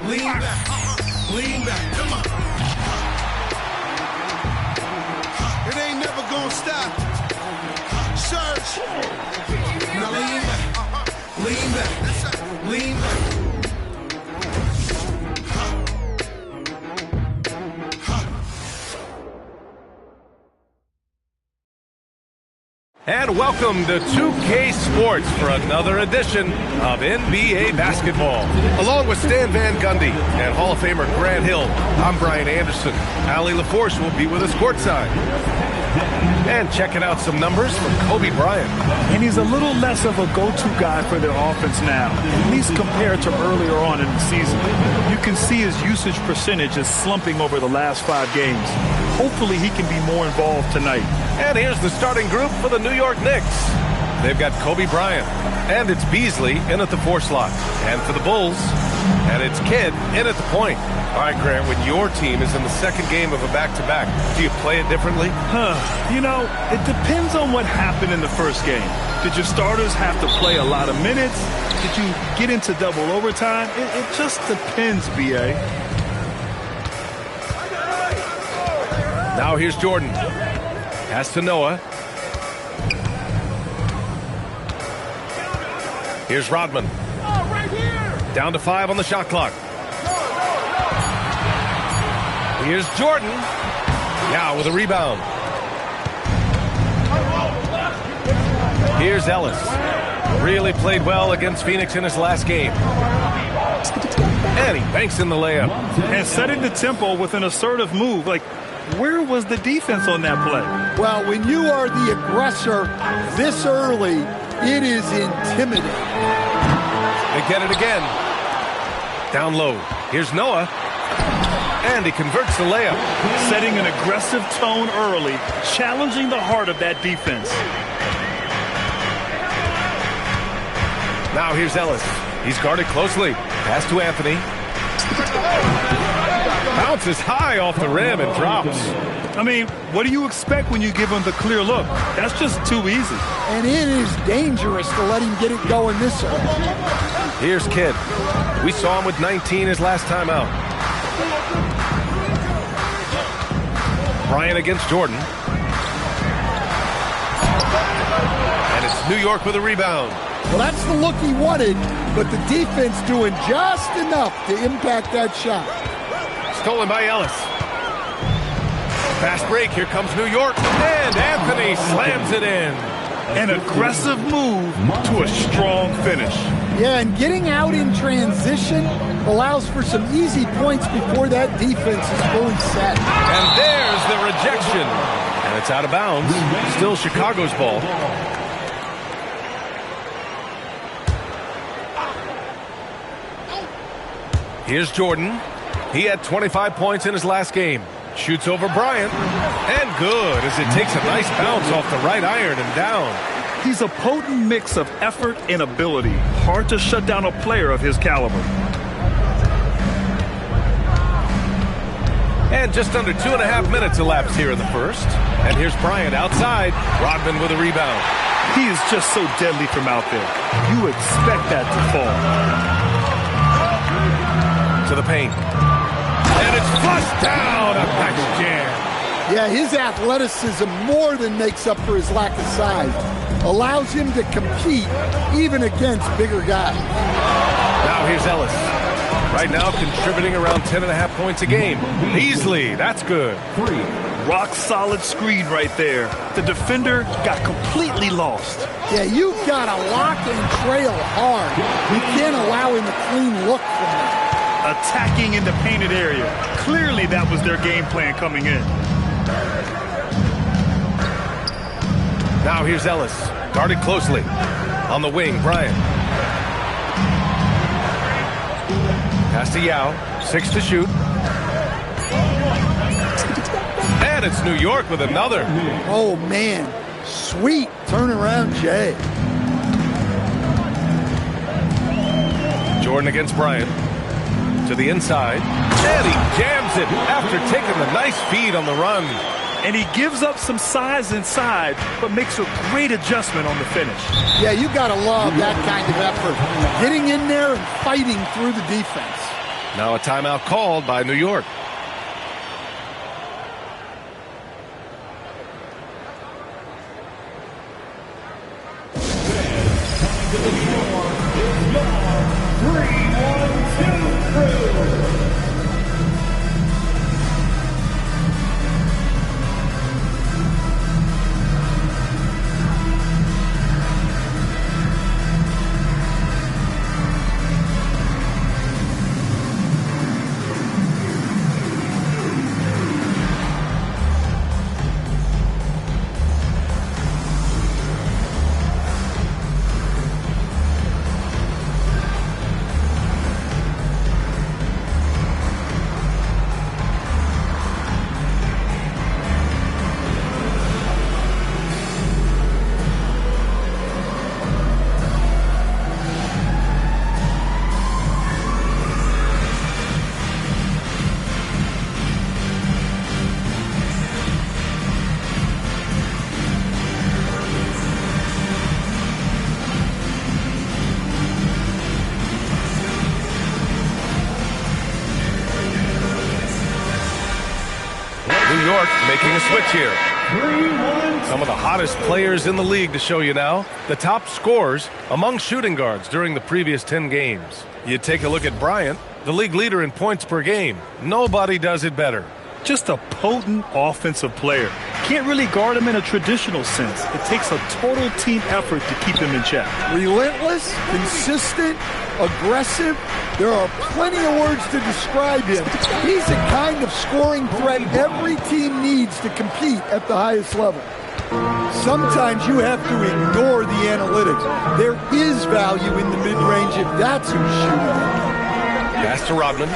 Lean back. Lean back. Come on. It ain't never gonna stop. Surge. Now lean back. Lean back. Lean back. And welcome to 2K Sports for another edition of NBA basketball. Along with Stan Van Gundy and Hall of Famer Grant Hill, I'm Brian Anderson. Allie LaForce will be with us courtside. And checking out some numbers from Kobe Bryant. And he's a little less of a go-to guy for their offense now, at least compared to earlier on in the season. You can see his usage percentage is slumping over the last 5 games. Hopefully he can be more involved tonight. And here's the starting group for the New York Knicks. They've got Kobe Bryant, and it's Beasley in at the 4 slot. And for the Bulls, and it's Kidd in at the point. All right, Grant, when your team is in the second game of a back-to-back, do you play it differently? You know, it depends on what happened in the first game. Did your starters have to play a lot of minutes? Did you get into double overtime? It just depends, B.A. Now here's Jordan. Pass to Noah. Here's Rodman. Down to 5 on the shot clock. Here's Jordan. Now with a rebound. Here's Ellis. Really played well against Phoenix in his last game. And he banks in the layup. And setting the tempo with an assertive move. Like, where was the defense on that play? Well, when you are the aggressor this early, it is intimidating. They get it again. Down low. Here's Noah. And he converts the layup. Setting an aggressive tone early, challenging the heart of that defense. Now here's Ellis. He's guarded closely. Pass to Anthony. Bounces high off the rim and drops. I mean, what do you expect when you give him the clear look? That's just too easy. And it is dangerous to let him get it going this early. Here's Kidd. We saw him with 19 his last time out. Bryant against Jordan. And it's New York with a rebound. Well, that's the look he wanted, but the defense doing just enough to impact that shot. Stolen by Ellis. Fast break. Here comes New York. And Anthony slams it in. An aggressive move to a strong finish. Yeah, and getting out in transition allows for some easy points before that defense is fully set. And there's the rejection. And it's out of bounds. Still Chicago's ball. Here's Jordan. He had 25 points in his last game. Shoots over Bryant. And good as it takes a nice bounce off the right iron and down. He's a potent mix of effort and ability. Hard to shut down a player of his caliber. And just under 2.5 minutes elapsed here in the first. And here's Bryant outside. Rodman with a rebound. He is just so deadly from out there. You expect that to fall. To the paint. And it's flushed down. A nice jam. Yeah, his athleticism more than makes up for his lack of size. Allows him to compete even against bigger guys. Now here's Ellis. Right now contributing around 10.5 points a game. Beasley, that's good. Rock solid screen right there. The defender got completely lost. Yeah, you've got to lock and trail hard. You can't allow him a clean look from that. Attacking in the painted area. Clearly that was their game plan coming in. Now here's Ellis. Guarded closely. On the wing, Bryant. Pass to Yao. 6 to shoot. And it's New York with another. Oh, man. Sweet turnaround, Jay. Jordan against Bryant. To the inside. And he jams it after taking the nice feed on the run. And he gives up some size inside, but makes a great adjustment on the finish. Yeah, you got to love that kind of effort. Getting in there and fighting through the defense. Now a timeout called by New York. New York making a switch here. Some of the hottest players in the league to show you now. The top scorers among shooting guards during the previous 10 games. You take a look at Bryant, the league leader in points per game. Nobody does it better. Just a potent offensive player. Can't really guard him in a traditional sense. It takes a total team effort to keep him in check. Relentless, consistent, aggressive. There are plenty of words to describe him. He's the kind of scoring threat every team needs to compete at the highest level. Sometimes you have to ignore the analytics. There is value in the mid-range if that's who's shooting. Pass to Rodman.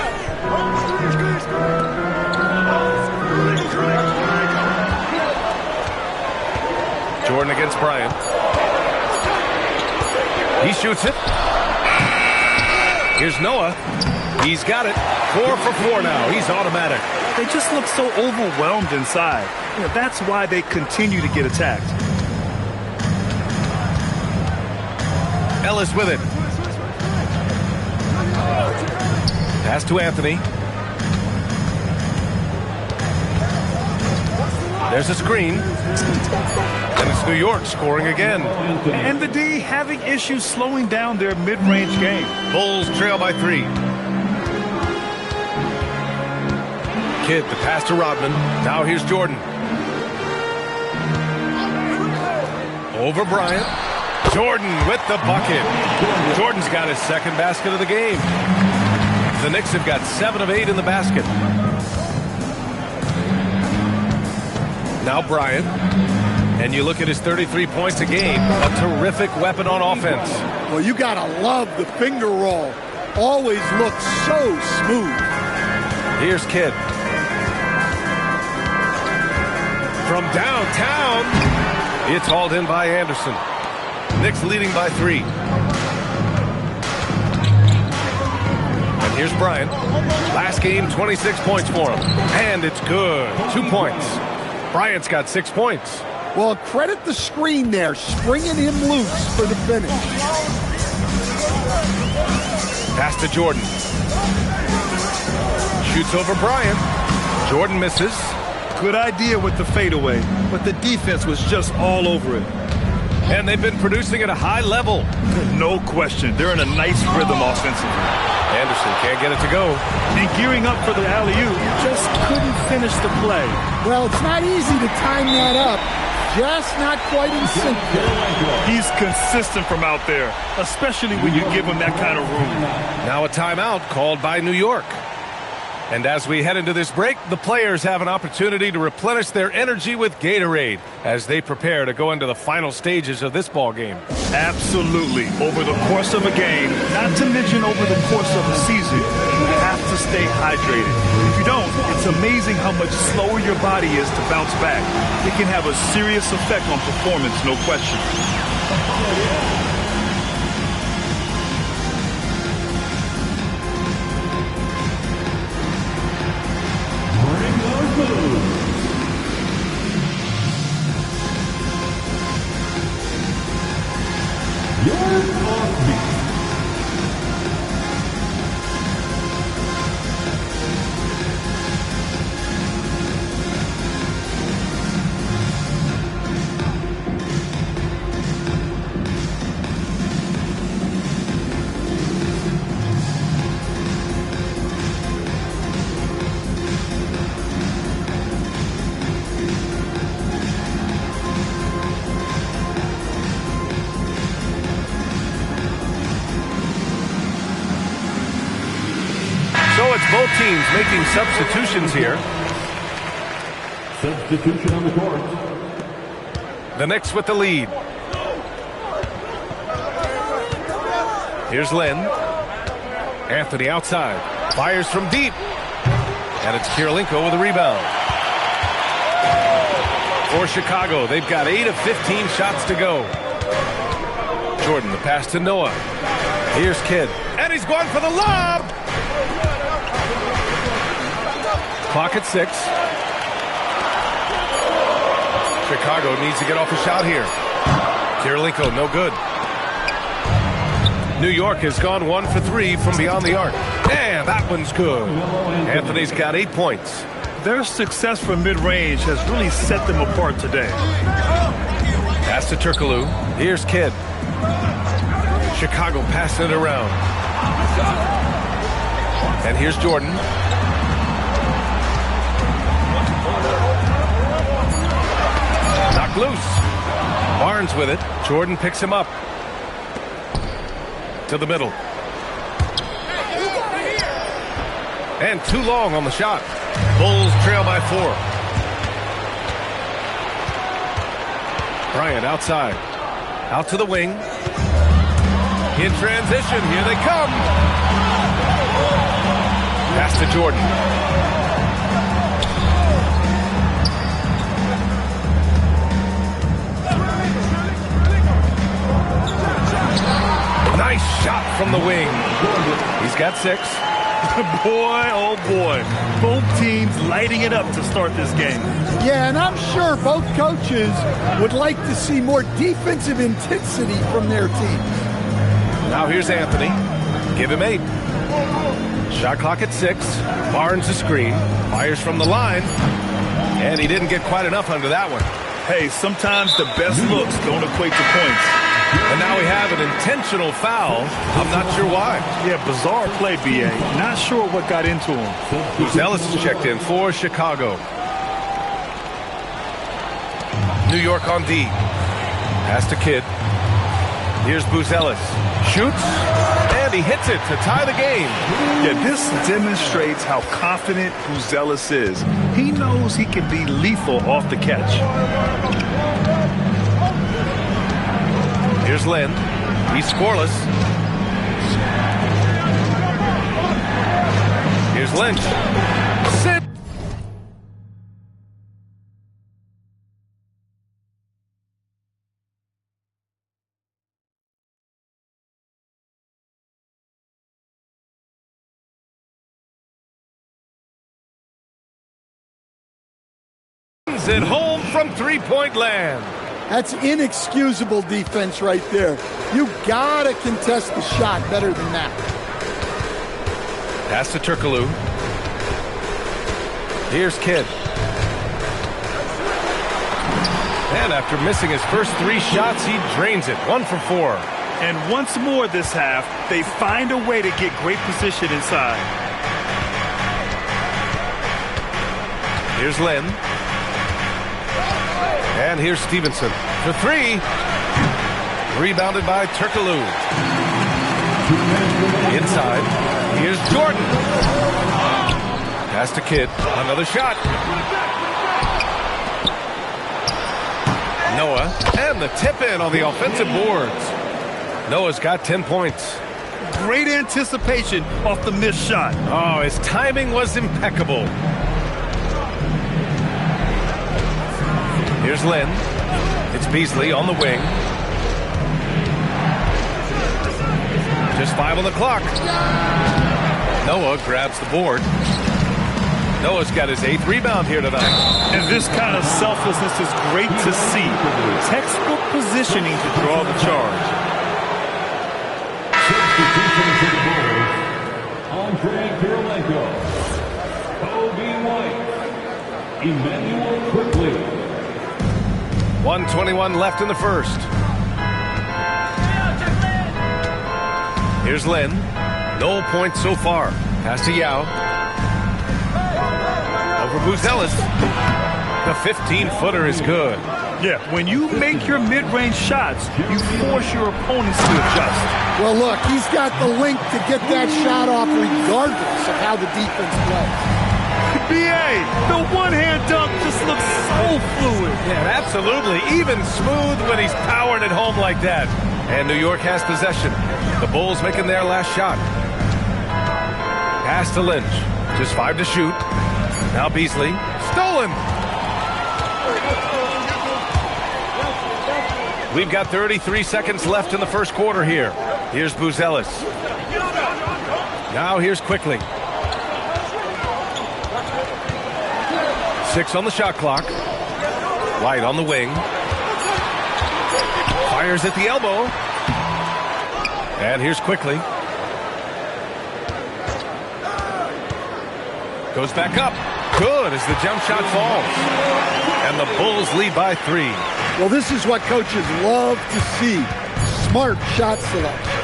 Jordan against Bryant. He shoots it. Here's Noah. He's got it. 4 for 4 now. He's automatic. They just look so overwhelmed inside. That's why they continue to get attacked. Ellis with it. Pass to Anthony. There's a screen. And it's New York scoring again. And the D having issues slowing down their mid-range game. Bulls trail by 3. Kidd, the pass to Rodman. Now here's Jordan. Over Bryant. Jordan with the bucket. Jordan's got his second basket of the game. The Knicks have got 7 of 8 in the basket. Now Bryant. And you look at his 33 points a game. A terrific weapon on offense. Well, you got to love the finger roll. Always looks so smooth. Here's Kidd. From downtown, it's hauled in by Anderson. Knicks leading by 3. And here's Bryant. Last game, 26 points for him. And it's good. 2 points. Bryant's got 6 points. Well, credit the screen there, springing him loose for the finish. Pass to Jordan. Shoots over Bryant. Jordan misses. Good idea with the fadeaway, but the defense was just all over it. And they've been producing at a high level. No question. They're in a nice rhythm offensively. Anderson can't get it to go. And gearing up for the alley-oop, just couldn't finish the play. Well, it's not easy to time that up. Just not quite in sync there. He's consistent from out there, especially when you give him that kind of room. Now a timeout called by New York. And as we head into this break, the players have an opportunity to replenish their energy with Gatorade as they prepare to go into the final stages of this ball game. Absolutely. Over the course of a game, not to mention over the course of a season, you have to stay hydrated. If you don't, it's amazing how much slower your body is to bounce back. It can have a serious effect on performance, no question. it's both teams making substitutions here. Substitution on the court. The Knicks with the lead. Here's Lynn. Anthony outside. Fires from deep. And it's Kirilenko with a rebound. For Chicago, they've got 8 of 15 shots to go. Jordan, the pass to Noah. Here's Kidd. And he's going for the lob. Clock at 6. Chicago needs to get off a shot here. Kirilenko, no good. New York has gone 1 for 3 from beyond the arc. And that one's good. Anthony's got 8 points. Their success from mid-range has really set them apart today. Pass to Turkoglu. Here's Kidd. Chicago passing it around. And here's Jordan. Knocked loose. Barnes with it. Jordan picks him up. To the middle. And too long on the shot. Bulls trail by 4. Bryant outside. Out to the wing. In transition. Here they come. Pass to Jordan. Nice shot from the wing. He's got 6. Boy, oh boy. Both teams lighting it up to start this game. Yeah, and I'm sure both coaches would like to see more defensive intensity from their team. Now here's Anthony. Give him 8. Shot clock at 6. Barnes a screen. Fires from the line. And he didn't get quite enough under that one. Hey, sometimes the best looks don't equate to points. And now we have an intentional foul. I'm not sure why. Yeah, bizarre play, B.A. Not sure what got into him. Ellis is checked in for Chicago. New York on D. Pass to Kidd. Here's Buzelis. Shoots, and he hits it to tie the game. Yeah, this demonstrates how confident Buzelis is. He knows he can be lethal off the catch. Here's Lynn. He's scoreless. Here's Lynch. Sit. At home from three-point land. That's inexcusable defense right there. You gotta contest the shot better than that. Pass to Turkoglu. Here's Kidd. And after missing his first 3 shots, he drains it. 1 for 4. And once more this half, they find a way to get great position inside. Here's Lynn. And here's Stevenson for 3. Rebounded by Turkoglu. Inside. Here's Jordan. Pass to Kidd. Another shot. Noah. And the tip in on the offensive boards. Noah's got 10 points. Great anticipation off the missed shot. Oh, his timing was impeccable. Here's Lynn. It's Beasley on the wing. Just 5 on the clock. Noah grabs the board. Noah's got his 8th rebound here tonight. And this kind of selflessness is great to see. Textbook positioning to draw the charge. Andre Kirilenko. Kobe White. Emmanuel Quickly. 1:21 left in the first. Here's Lynn. No points so far. Pass to Yao. Over Buzelis. The 15-footer is good. Yeah, when you make your mid-range shots, you force your opponents to adjust. Well, look, he's got the length to get that shot off regardless of how the defense plays. BA, the one-hand dunk just looks so fluid. Yeah, absolutely. Even smooth when he's powering it home like that. And New York has possession. The Bulls making their last shot. Pass to Lynch. Just 5 to shoot. Now Beasley. Stolen. We've got 33 seconds left in the first quarter here. Here's Buzelis. Now here's Quickly. 6 on the shot clock. White on the wing. Fires at the elbow. And here's Quickly. Goes back up. Good as the jump shot falls. And the Bulls lead by 3. Well, this is what coaches love to see. Smart shot selection.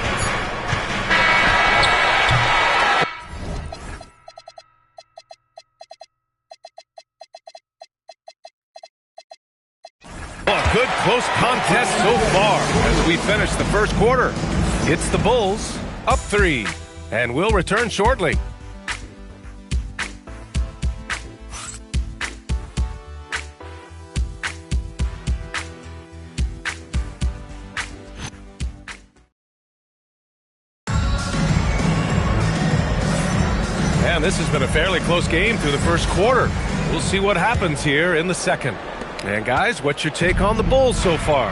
Good close contest so far as we finish the first quarter. It's the Bulls up 3, and we'll return shortly. And this has been a fairly close game through the first quarter. We'll see what happens here in the second. And guys, what's your take on the Bulls so far?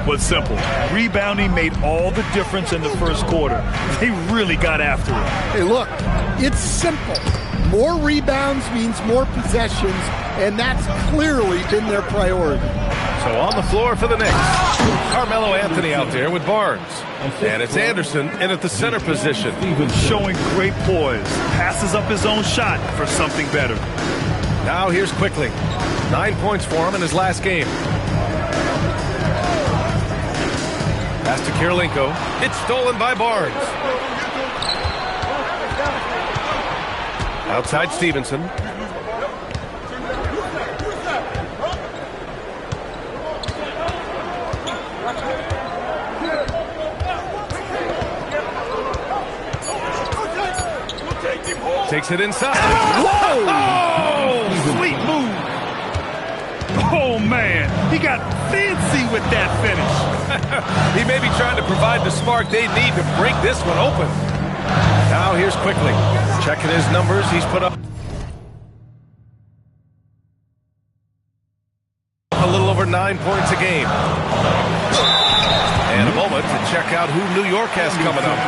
Well, it's simple. Rebounding made all the difference in the first quarter. They really got after it. Hey, look, it's simple. More rebounds means more possessions, and that's clearly been their priority. So on the floor for the Knicks, Carmelo Anthony out there with Barnes. And it's Anderson in at the center position. Showing great poise. Passes up his own shot for something better. Now here's Quickly. 9 points for him in his last game. Pass to Kirilenko. It's stolen by Barnes. Outside Stevenson. Takes it inside. Whoa! Oh, sweet move. Oh, man. He got fancy with that finish. He may be trying to provide the spark they need to break this one open. Now here's Quickly. Checking his numbers. He's put up a little over 9 points a game. And a moment to check out who New York has coming up.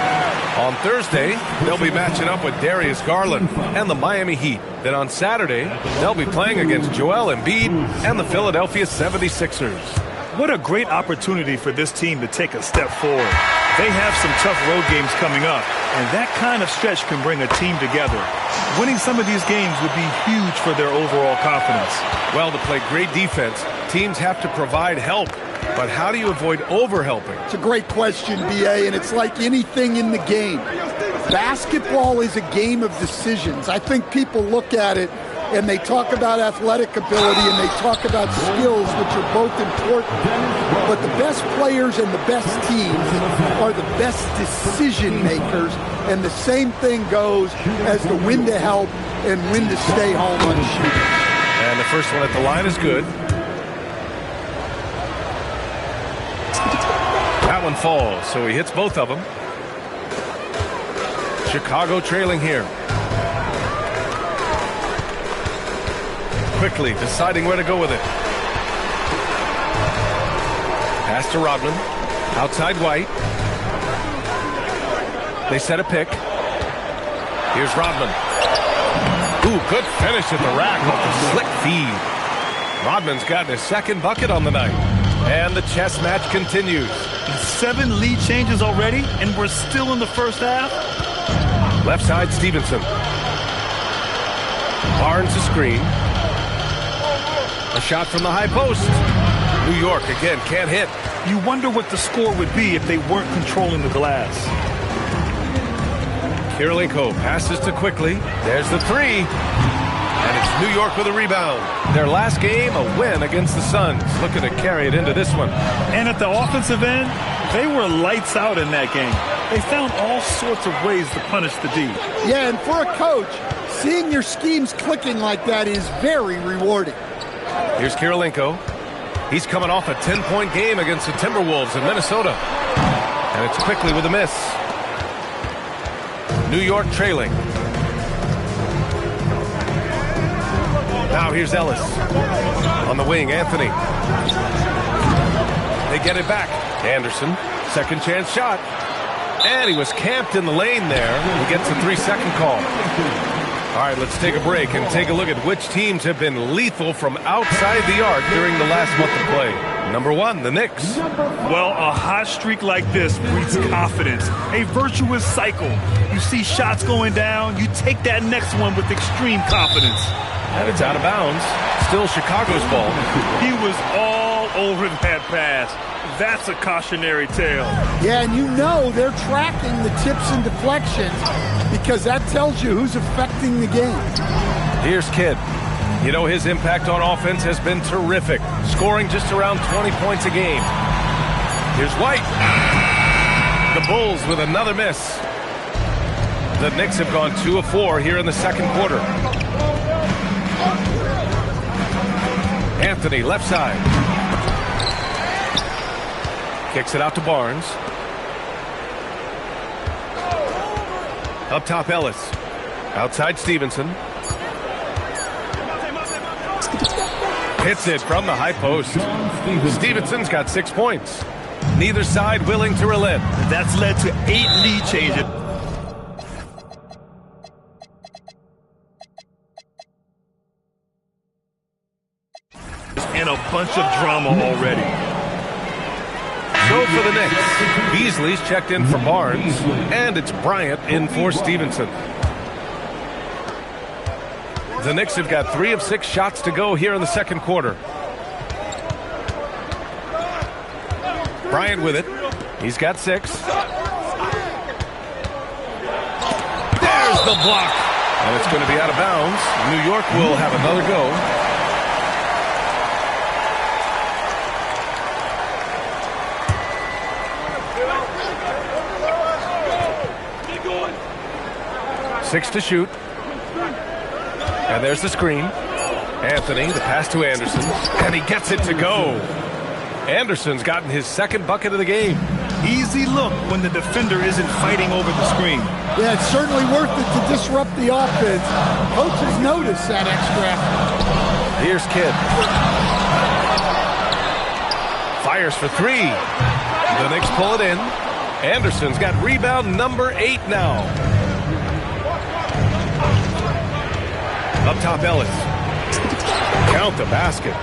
On Thursday, they'll be matching up with Darius Garland and the Miami Heat. Then on Saturday, they'll be playing against Joel Embiid and the Philadelphia 76ers. What a great opportunity for this team to take a step forward. They have some tough road games coming up, and that kind of stretch can bring a team together. Winning some of these games would be huge for their overall confidence. Well, to play great defense, teams have to provide help. But how do you avoid overhelping? It's a great question, B.A., and it's like anything in the game. Basketball is a game of decisions. I think people look at it and they talk about athletic ability and they talk about skills, which are both important. But the best players and the best teams are the best decision makers, and the same thing goes as the when to help and when to stay home on shooting. And the first one at the line is good. That one falls, so he hits both of them. Chicago trailing here. Quickly deciding where to go with it. Pass to Rodman. Outside White. They set a pick. Here's Rodman. Ooh, good finish at the rack off the slick feed. Rodman's gotten his second bucket on the night. And the chess match continues. 7 lead changes already, and we're still in the first half. Left side, Stevenson. Barnes a screen. A shot from the high post. New York again can't hit. You wonder what the score would be if they weren't controlling the glass. Kirilenko passes to Quickly. There's the three. And it's New York with a rebound. Their last game, a win against the Suns. Looking to carry it into this one. And at the offensive end, they were lights out in that game. They found all sorts of ways to punish the D. Yeah, and for a coach, seeing your schemes clicking like that is very rewarding. Here's Kirilenko. He's coming off a 10-point game against the Timberwolves in Minnesota. And it's quickly with a miss. New York trailing. Now here's Ellis. On the wing, Anthony. They get it back. Anderson, second chance shot. And he was camped in the lane there. He gets a 3-second call. All right, let's take a break and take a look at which teams have been lethal from outside the arc during the last month of play. Number 1, the Knicks. Well, a hot streak like this breeds confidence, a virtuous cycle. You see shots going down, you take that next one with extreme confidence. And it's out of bounds. Still Chicago's ball. He was all over that pass. That's a cautionary tale. Yeah, and you know they're tracking the tips and deflections because that tells you who's affecting the game. Here's Kidd. You know, his impact on offense has been terrific, scoring just around 20 points a game. Here's White. The Bulls with another miss. The Knicks have gone 2 of 4 here in the second quarter. Anthony, left side. Kicks it out to Barnes. Up top, Ellis. Outside, Stevenson. Hits it from the high post. Stevenson's got 6 points. Neither side willing to relent. That's led to 8 lead changes. And a bunch of drama already. So for the Knicks, Beasley's checked in for Barnes, and it's Bryant in for Stevenson. The Knicks have got 3 of 6 shots to go here in the second quarter. Bryant with it. He's got 6. There's the block. And it's going to be out of bounds. New York will have another go. Six to shoot. And there's the screen. Anthony, the pass to Anderson. And he gets it to go. Anderson's gotten his second bucket of the game. Easy look when the defender isn't fighting over the screen. Yeah, it's certainly worth it to disrupt the offense. Coaches notice that extra effort. Here's Kidd. Fires for 3. The Knicks pull it in. Anderson's got rebound number 8 now. Up top, Ellis. Count the basket.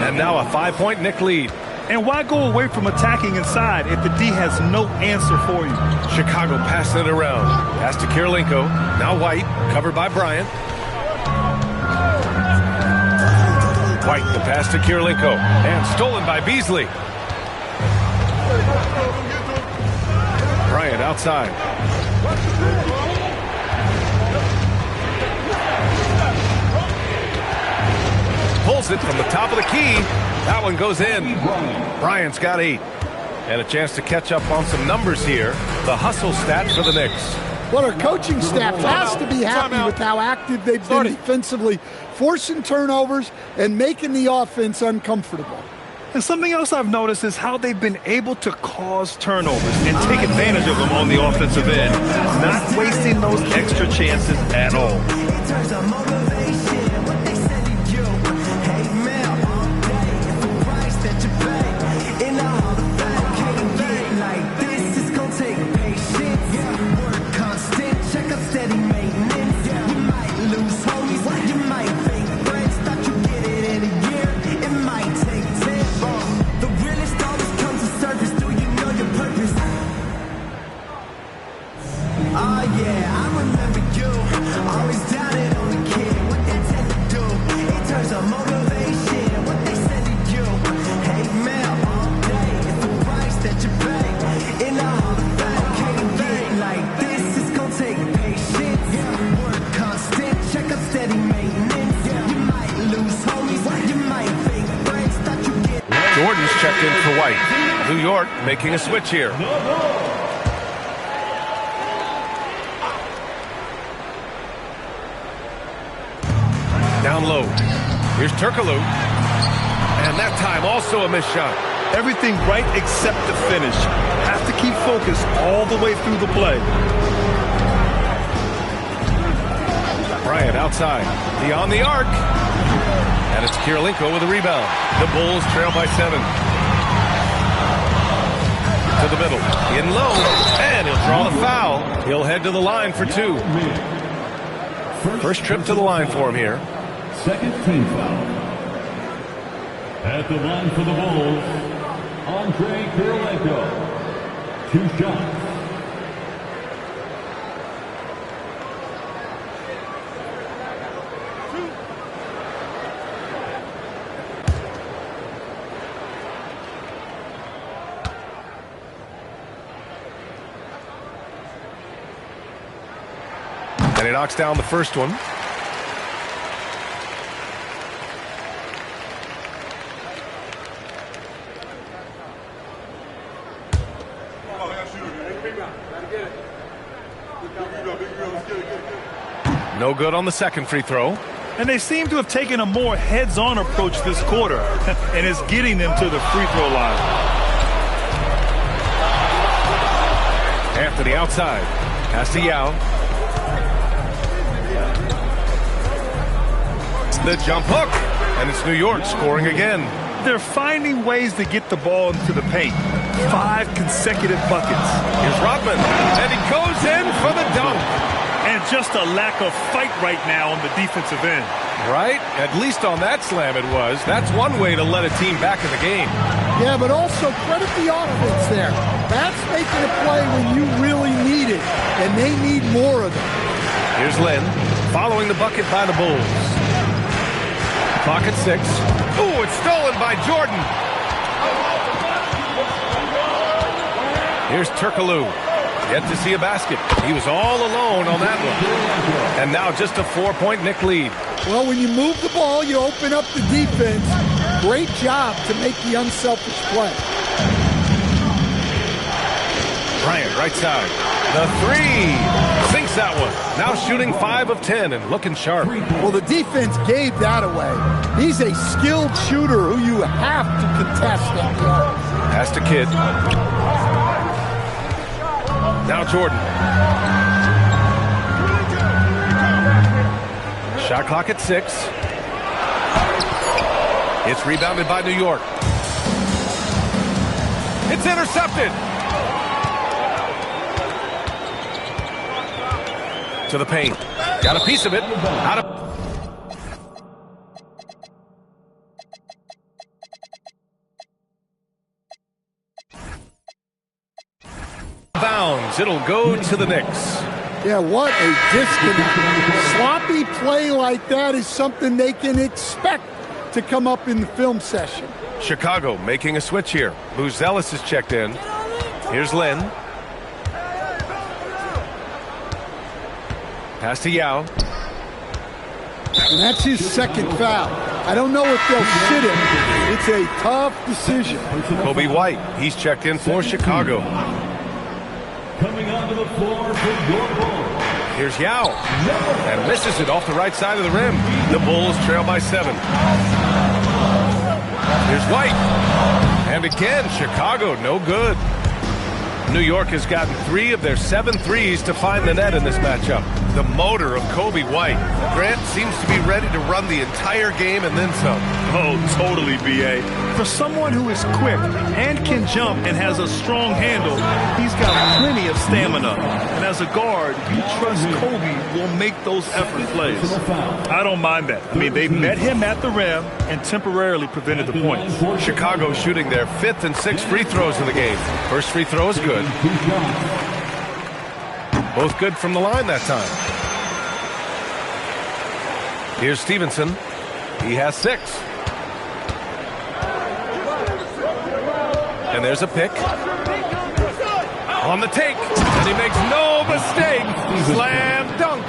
And now a 5-point Knick lead. And why go away from attacking inside if the D has no answer for you? Chicago passing it around. Pass to Kirilenko. Now White, covered by Bryant. White, the pass to Kirilenko. And stolen by Beasley. Bryant outside. Pulls it from the top of the key. That one goes in. Bryant's got 8. And a chance to catch up on some numbers here. The hustle stat for the Knicks. Well, our coaching staff has to be happy with how active they've been defensively, forcing turnovers and making the offense uncomfortable. And something else I've noticed is how they've been able to cause turnovers and take advantage of them on the offensive end, not wasting those extra chances at all. Oh yeah, I remember you, always doubted on the kid. Jordan's checked in for White. New York making a switch here. Down low. Here's Turkoglu. And that time also a missed shot. Everything right except the finish. Have to keep focused all the way through the play. Bryant outside. Beyond the arc. And it's Kirilenko with a rebound. The Bulls trail by 7. To the middle. In low. And he'll draw the foul. He'll head to the line for 2. First trip to the line for him here. Second team foul. At the line for the Bulls, Kirilenko. 2 shots. And he knocks down the first one. No good on the second free throw. And they seem to have taken a more heads-on approach this quarter, and it's getting them to the free throw line. Anthony outside. Pass to Yao. The jump hook. And it's New York scoring again. They're finding ways to get the ball into the paint. 5 consecutive buckets. Here's Rodman. And he goes in for the dunk. And just a lack of fight right now on the defensive end. Right? At least on that slam it was. That's one way to let a team back in the game. Yeah, but also credit the offense there. That's making a play when you really need it, and they need more of it. Here's Lynn, following the bucket by the Bulls. Clock at 6. Ooh, it's stolen by Jordan. Here's Turkoglu. Yet to see a basket. He was all alone on that one. And now just a 4-point Knick lead. Well, when you move the ball, you open up the defense. Great job to make the unselfish play. Bryant, right side. The 3. Sinks that one. Now shooting 5 of 10 and looking sharp. Well, the defense gave that away. He's a skilled shooter who you have to contest at the arc. Pass to Kidd. Now Jordan. Shot clock at 6. It's rebounded by New York. It's intercepted. To the paint. Got a piece of it. Out of bounds. It'll go to the Knicks. Yeah, what a disconnect. Sloppy play like that is something they can expect to come up in the film session. Chicago making a switch here. Buzelis is checked in. Here's Lynn. Pass to Yao. And that's his second foul. I don't know if they'll sit him. It's a tough decision. Kobe White, he's checked in for Chicago. Coming onto the floor for your Bulls. Here's Yao. And misses it off the right side of the rim. The Bulls trail by 7. Here's White. And again, Chicago, no good. New York has gotten 3 of their 7 threes to find the net in this matchup. The motor of Kobe White. Grant seems to be ready to run the entire game and then some. Oh, totally, B.A. For someone who is quick and can jump and has a strong handle, he's got plenty of stamina. And as a guard, you trust Kobe will make those effort plays. I don't mind that. I mean, they met him at the rim and temporarily prevented the points. Chicago shooting their 5th and 6th free throws in the game. First free throw is good. Both good from the line that time. Here's Stevenson. He has 6. And there's a pick. On the take. And he makes no mistake. Slam dunk.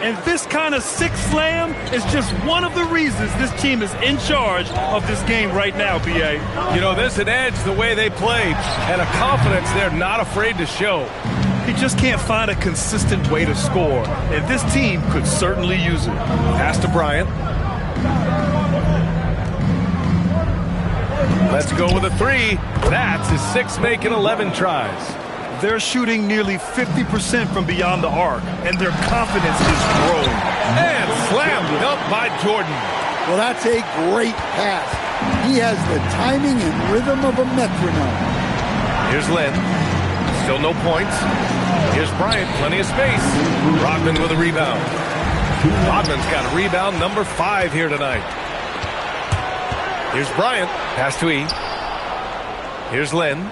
And this kind of sick slam is just one of the reasons this team is in charge of this game right now, B.A. You know, there's an edge the way they play and a confidence they're not afraid to show. He just can't find a consistent way to score, and this team could certainly use it. Pass to Bryant. Let's go with a three. That's his 6 make in 11 tries. They're shooting nearly 50% from beyond the arc, and their confidence is growing. And slammed up by Jordan. Well, that's a great pass. He has the timing and rhythm of a metronome. Here's Lynn. Still no points. Here's Bryant, plenty of space. Rodman with a rebound. Rodman's got a rebound number 5 here tonight. Here's Bryant, pass to E. Here's Lynn.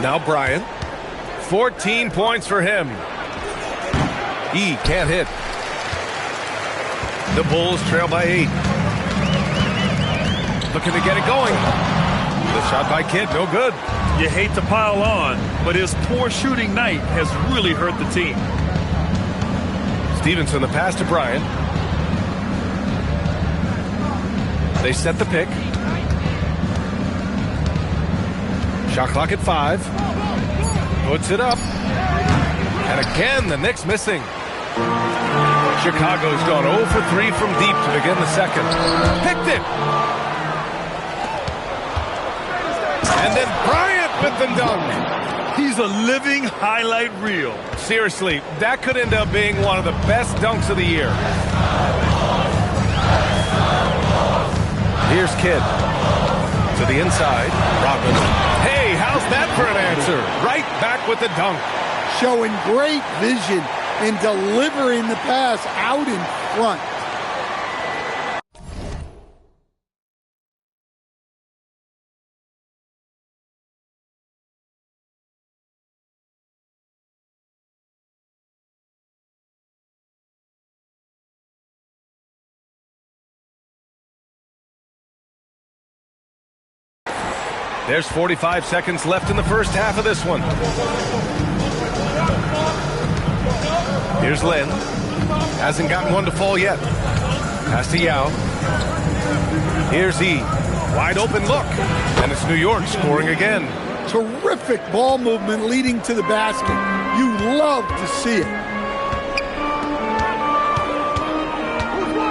Now Bryant. 14 points for him. E can't hit. The Bulls trail by 8. Looking to get it going. The shot by Kidd, no good. You hate to pile on, but his poor shooting night has really hurt the team. Stevenson, the pass to Bryant. They set the pick. Shot clock at 5. Puts it up. And again, the Knicks missing. Chicago's gone 0 for 3 from deep to begin the second. Picked it. And then Bryant with the dunk. He's a living highlight reel. Seriously, that could end up being one of the best dunks of the year. Here's Kidd. To the inside. Rodman. Hey, how's that for an answer? Right back with the dunk. Showing great vision and delivering the pass out in front. There's 45 seconds left in the first half of this one. Here's Lynn. Hasn't gotten one to fall yet. Pass to Yao. Here's E. Wide open look. And it's New York scoring again. Terrific ball movement leading to the basket. You love to see it.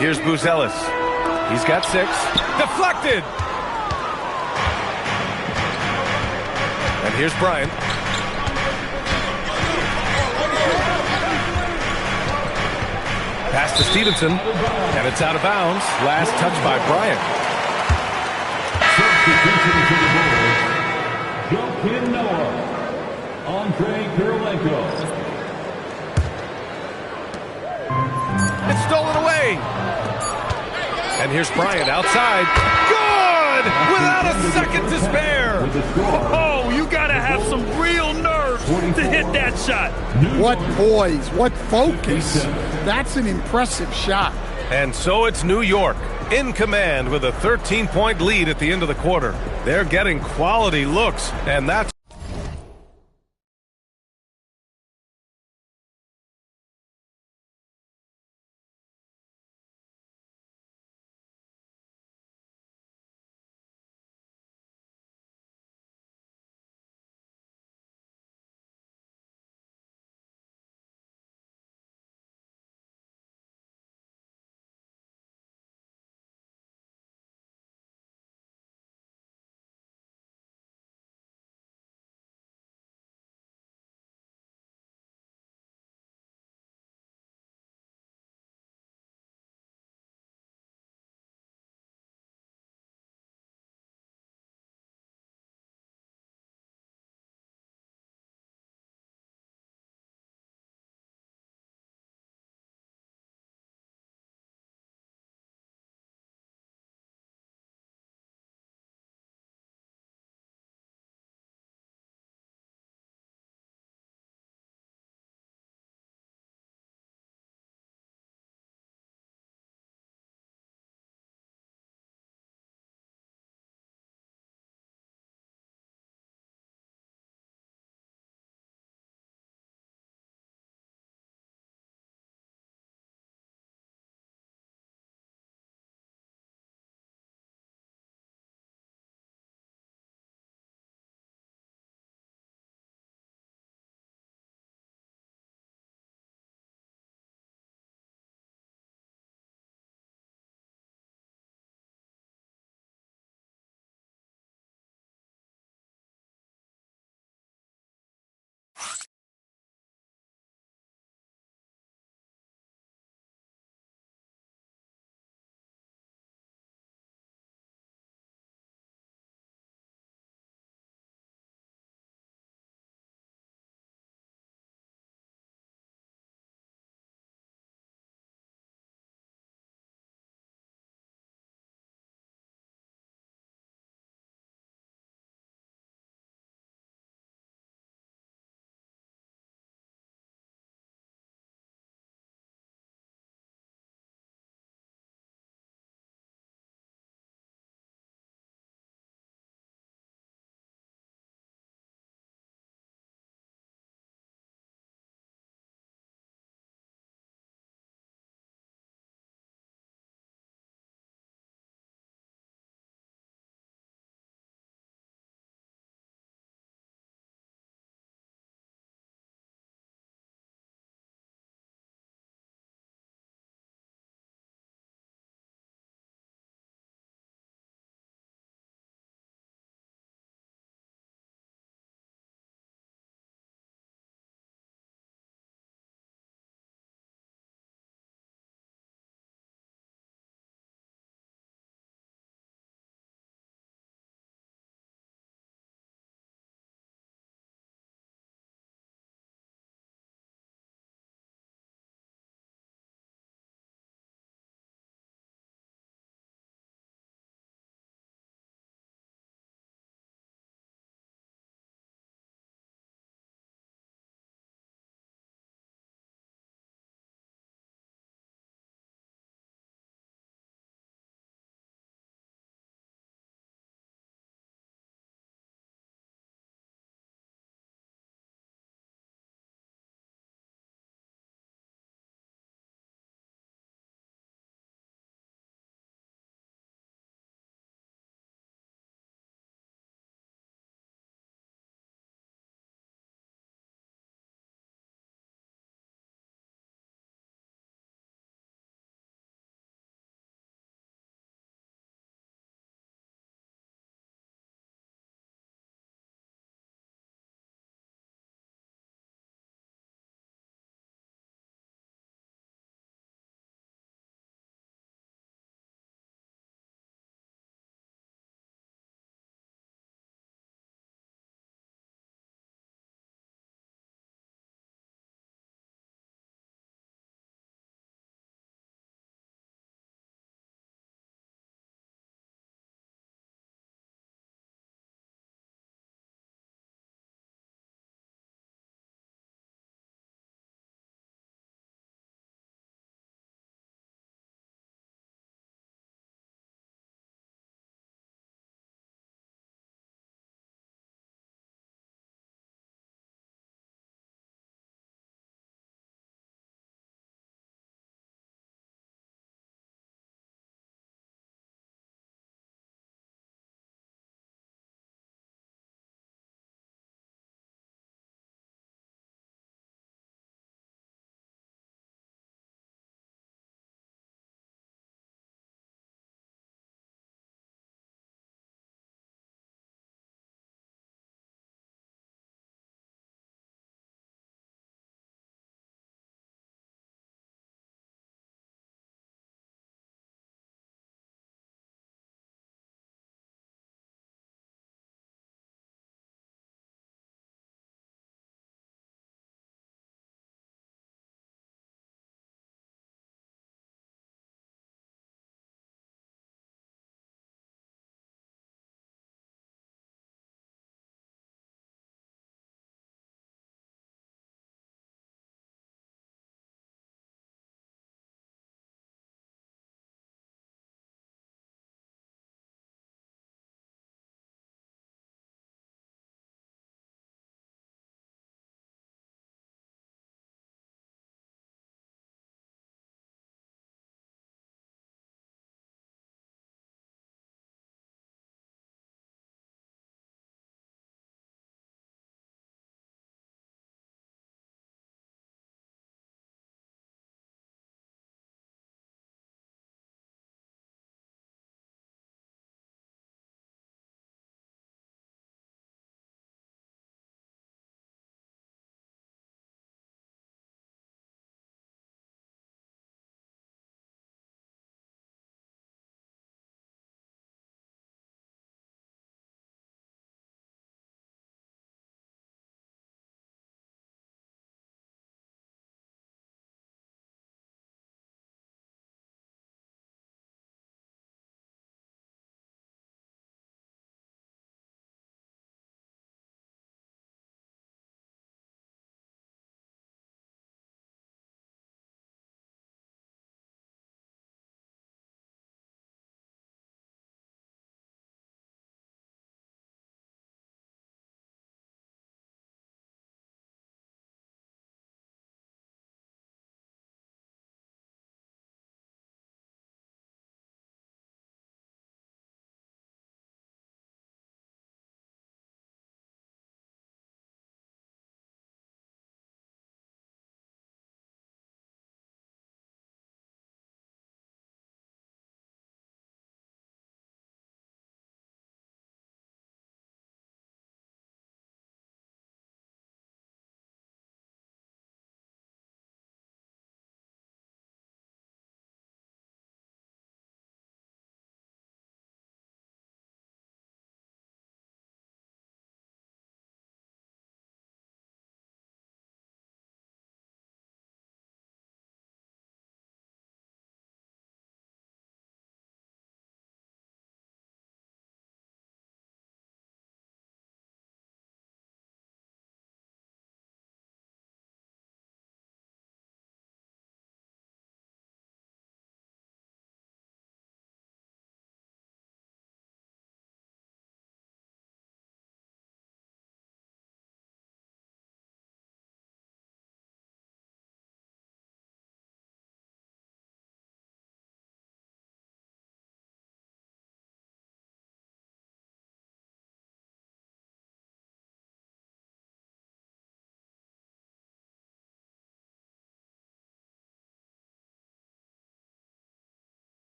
Here's Buzelis. He's got 6. Deflected. And here's Bryant. Pass to Stevenson, and it's out of bounds. Last touch by Bryant. Joakim Noah. Andre Kirilenko. It's stolen away. And here's Bryant outside. Good! Without a second to spare. Oh, you got to have some real nerve to hit that shot. What poise, what focus. That's an impressive shot. And so it's New York in command with a 13-point lead at the end of the quarter. They're getting quality looks, and that's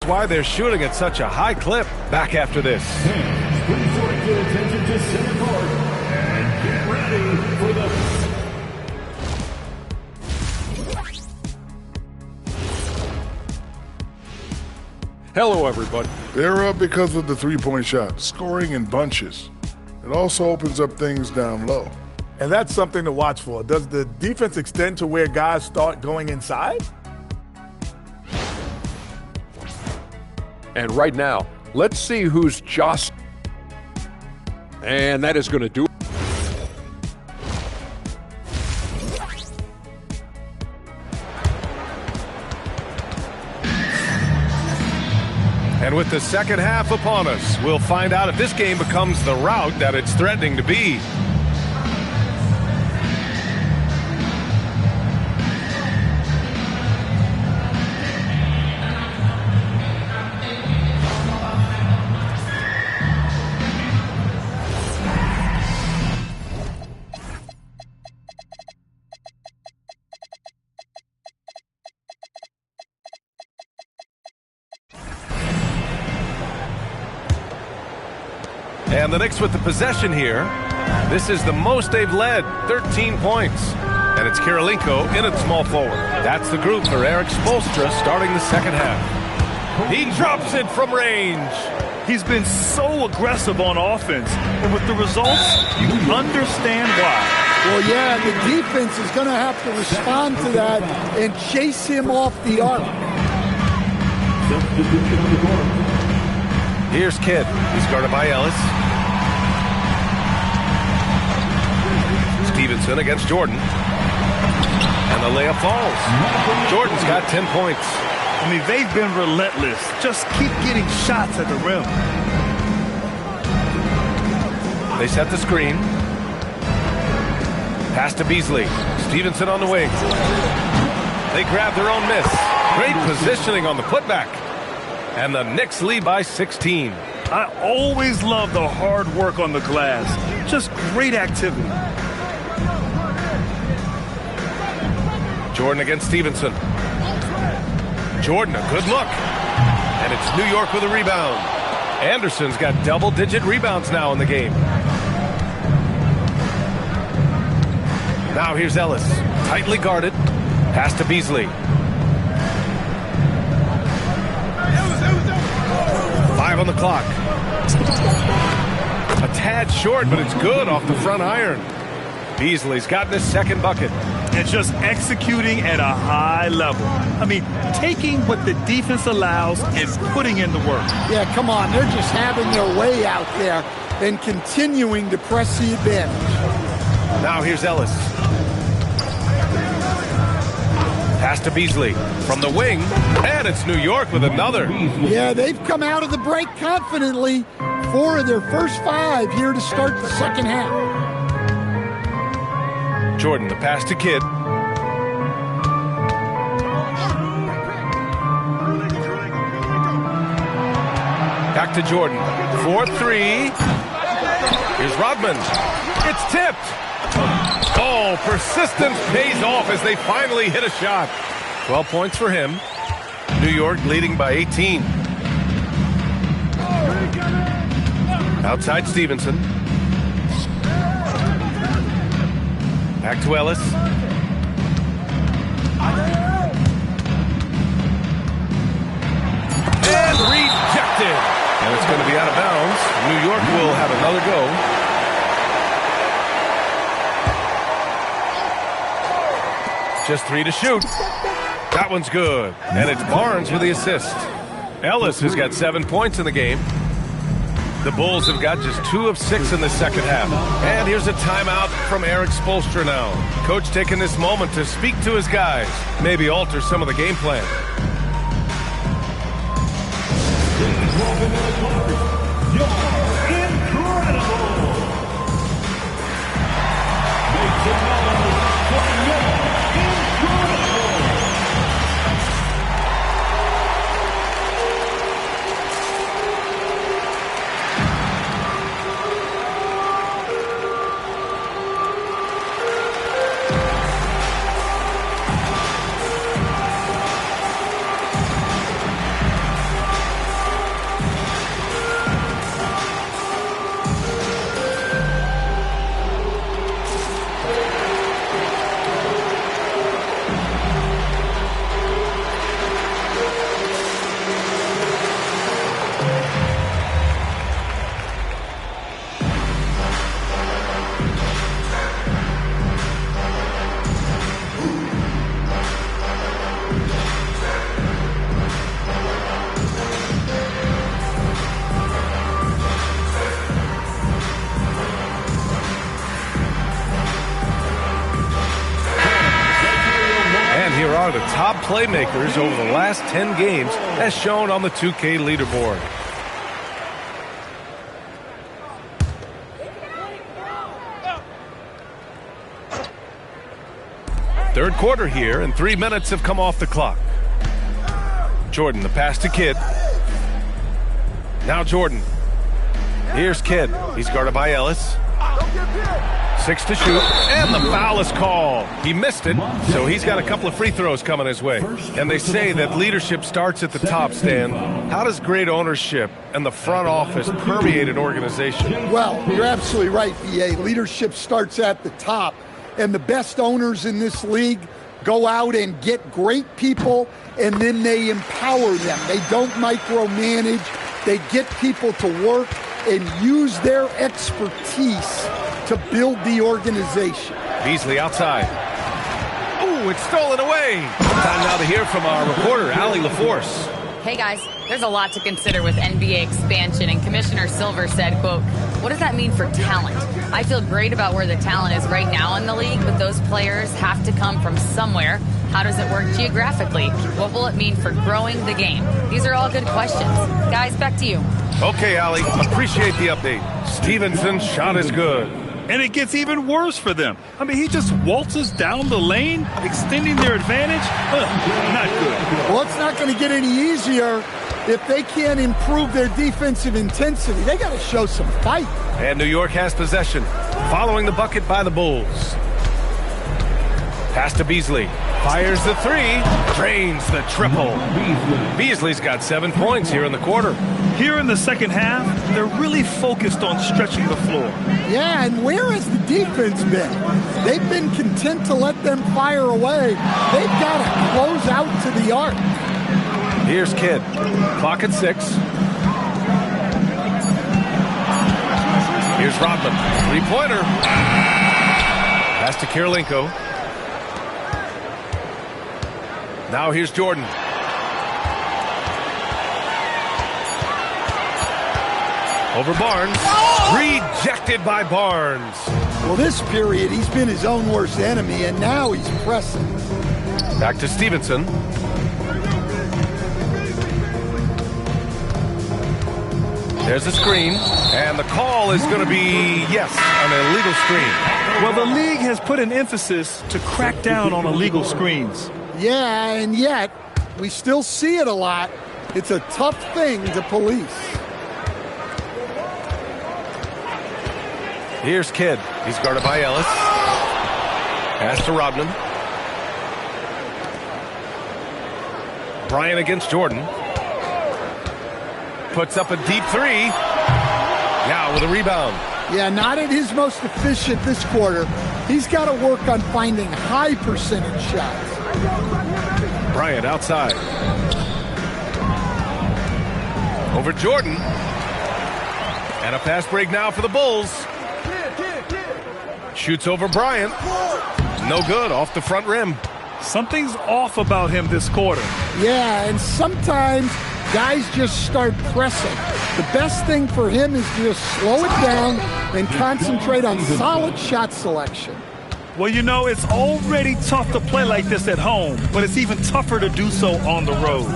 why they're shooting at such a high clip. Back after this. Please direct your attention to center court and get ready for the... Hello, everybody. They're up because of the three-point shot, scoring in bunches. It also opens up things down low. And that's something to watch for. Does the defense extend to where guys start going inside? And right now, let's see who's just. And that is going to do it. And with the second half upon us, we'll find out if this game becomes the rout that it's threatening to be. And the Knicks with the possession here. This is the most they've led, 13 points. And it's Kirilenko in at small forward. That's the group for Eric Spoelstra starting the second half. He drops it from range. He's been so aggressive on offense, and with the results, you understand why. Well, yeah, the defense is going to have to respond to that and chase him off the arc. Here's Kidd. He's guarded by Ellis. Stevenson against Jordan. And the layup falls. Jordan's got 10 points. I mean, they've been relentless. Just keep getting shots at the rim. They set the screen. Pass to Beasley. Stevenson on the wing. They grab their own miss. Great positioning on the putback. And the Knicks lead by 16. I always love the hard work on the glass. Just great activity. Jordan against Stevenson. Jordan, a good look. And it's New York with a rebound. Anderson's got double-digit rebounds now in the game. Now here's Ellis. Tightly guarded. Pass to Beasley. 5 on the clock. A tad short, but it's good off the front iron. Beasley's gotten his second bucket. And just executing at a high level. I mean, taking what the defense allows and putting in the work. Yeah, come on. They're just having their way out there and continuing to press the advantage. Now here's Ellis. Pass to Beasley from the wing, and it's New York with another. Yeah, they've come out of the break confidently. 4 of their first 5 here to start the second half. Jordan, the pass to Kidd. Back to Jordan. 4-3. Here's Rodman. It's tipped. Oh, persistence pays off as they finally hit a shot. 12 points for him. New York leading by 18. Outside Stevenson. Back to Ellis. And rejected. And it's going to be out of bounds. New York will have another go. Just 3 to shoot. That one's good. And it's Barnes with the assist. Ellis has got 7 points in the game. The Bulls have got just 2 of 6 in the second half. And here's a timeout from Eric Spoelstra now. Coach taking this moment to speak to his guys, maybe alter some of the game plan. You're incredible! Make some noise for your incredible! are the top playmakers over the last 10 games, as shown on the 2K leaderboard. Third quarter here, and 3 minutes have come off the clock. Jordan, the pass to Kidd. Now Jordan. Here's Kidd. He's guarded by Ellis. 6 to shoot, and the foul is called. He missed it, so he's got a couple of free throws coming his way. And they say that leadership starts at the top, Stan. How does great ownership and the front office permeate an organization? Well, you're absolutely right, B.A. Leadership starts at the top, and the best owners in this league go out and get great people, and then they empower them. They don't micromanage. They get people to work and use their expertise to build the organization. Beasley outside. Ooh, it's stolen away. Time now to hear from our reporter, Allie LaForce. Hey guys, there's a lot to consider with NBA expansion, and Commissioner Silver said, quote, "What does that mean for talent? I feel great about where the talent is right now in the league, but those players have to come from somewhere. How does it work geographically? What will it mean for growing the game?" These are all good questions. Guys, back to you. Okay, Allie, appreciate the update. Stevenson's shot is good. And it gets even worse for them. I mean, he just waltzes down the lane, extending their advantage. Not good. Well, it's not going to get any easier if they can't improve their defensive intensity. They got to show some fight. And New York has possession, following the bucket by the Bulls. Pass to Beasley. Fires the three. Drains the triple. Beasley's got 7 points here in the quarter. Here in the second half, they're really focused on stretching the floor. Yeah, and where has the defense been? They've been content to let them fire away. They've got to close out to the arc. Here's Kidd. Clock at 6. Here's Rodman. Three-pointer. Pass to Kirilenko. Now here's Jordan. Over Barnes. Rejected by Barnes. Well, this period, he's been his own worst enemy, and now he's pressing. Back to Stevenson. There's a screen, and the call is going to be, yes, an illegal screen. Well, the league has put an emphasis to crack down on illegal screens. Yeah, and yet, we still see it a lot. It's a tough thing to police. Here's Kidd. He's guarded by Ellis. Pass to Rodman. Bryant against Jordan. Puts up a deep three. Now with a rebound. Yeah, not at his most efficient this quarter. He's got to work on finding high percentage shots. Bryant outside. Over Jordan. And a fast break now for the Bulls. Shoots over Bryant. No good, off the front rim. Something's off about him this quarter. Yeah, and sometimes guys just start pressing. The best thing for him is to just slow it down and concentrate on solid shot selection. Well, you know, it's already tough to play like this at home, but it's even tougher to do so on the road.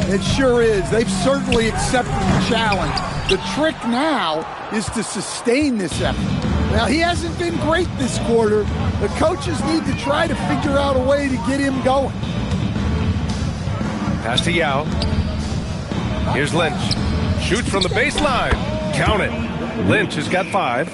It sure is. They've certainly accepted the challenge. The trick now is to sustain this effort. Now, he hasn't been great this quarter. The coaches need to try to figure out a way to get him going. Pass to Yao. Here's Lynch. Shoots from the baseline. Count it. Lynch has got 5.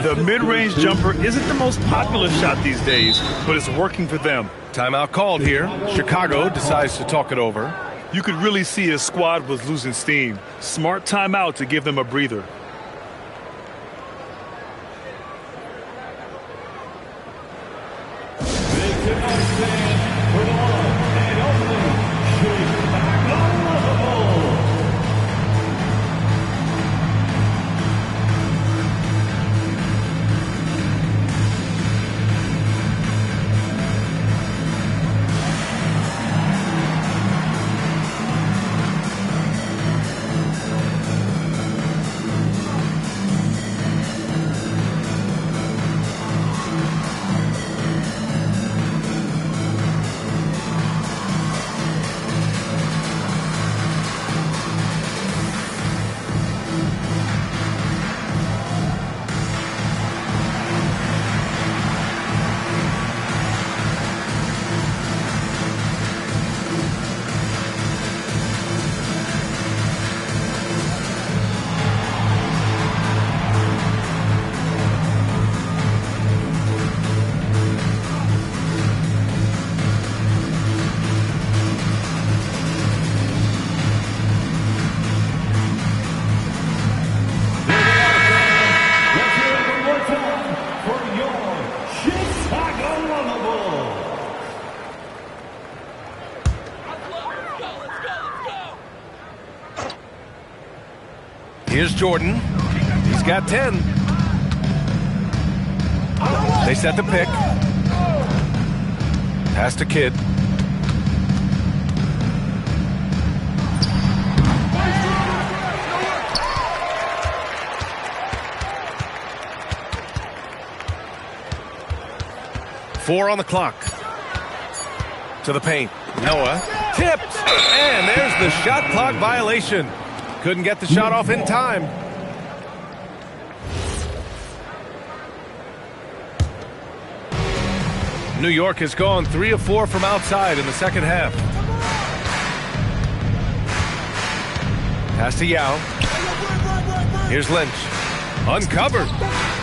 The mid-range jumper isn't the most popular shot these days, but it's working for them. Timeout called here. Chicago decides to talk it over. You could really see his squad was losing steam. Smart timeout to give them a breather. Here's Jordan. He's got 10. They set the pick. Pass to Kidd. Four on the clock. To the paint. Noah tipped. And there's the shot clock violation. Couldn't get the shot off in time. New York has gone 3 of 4 from outside in the second half. Pass to Yao. Here's Lynch. Uncovered.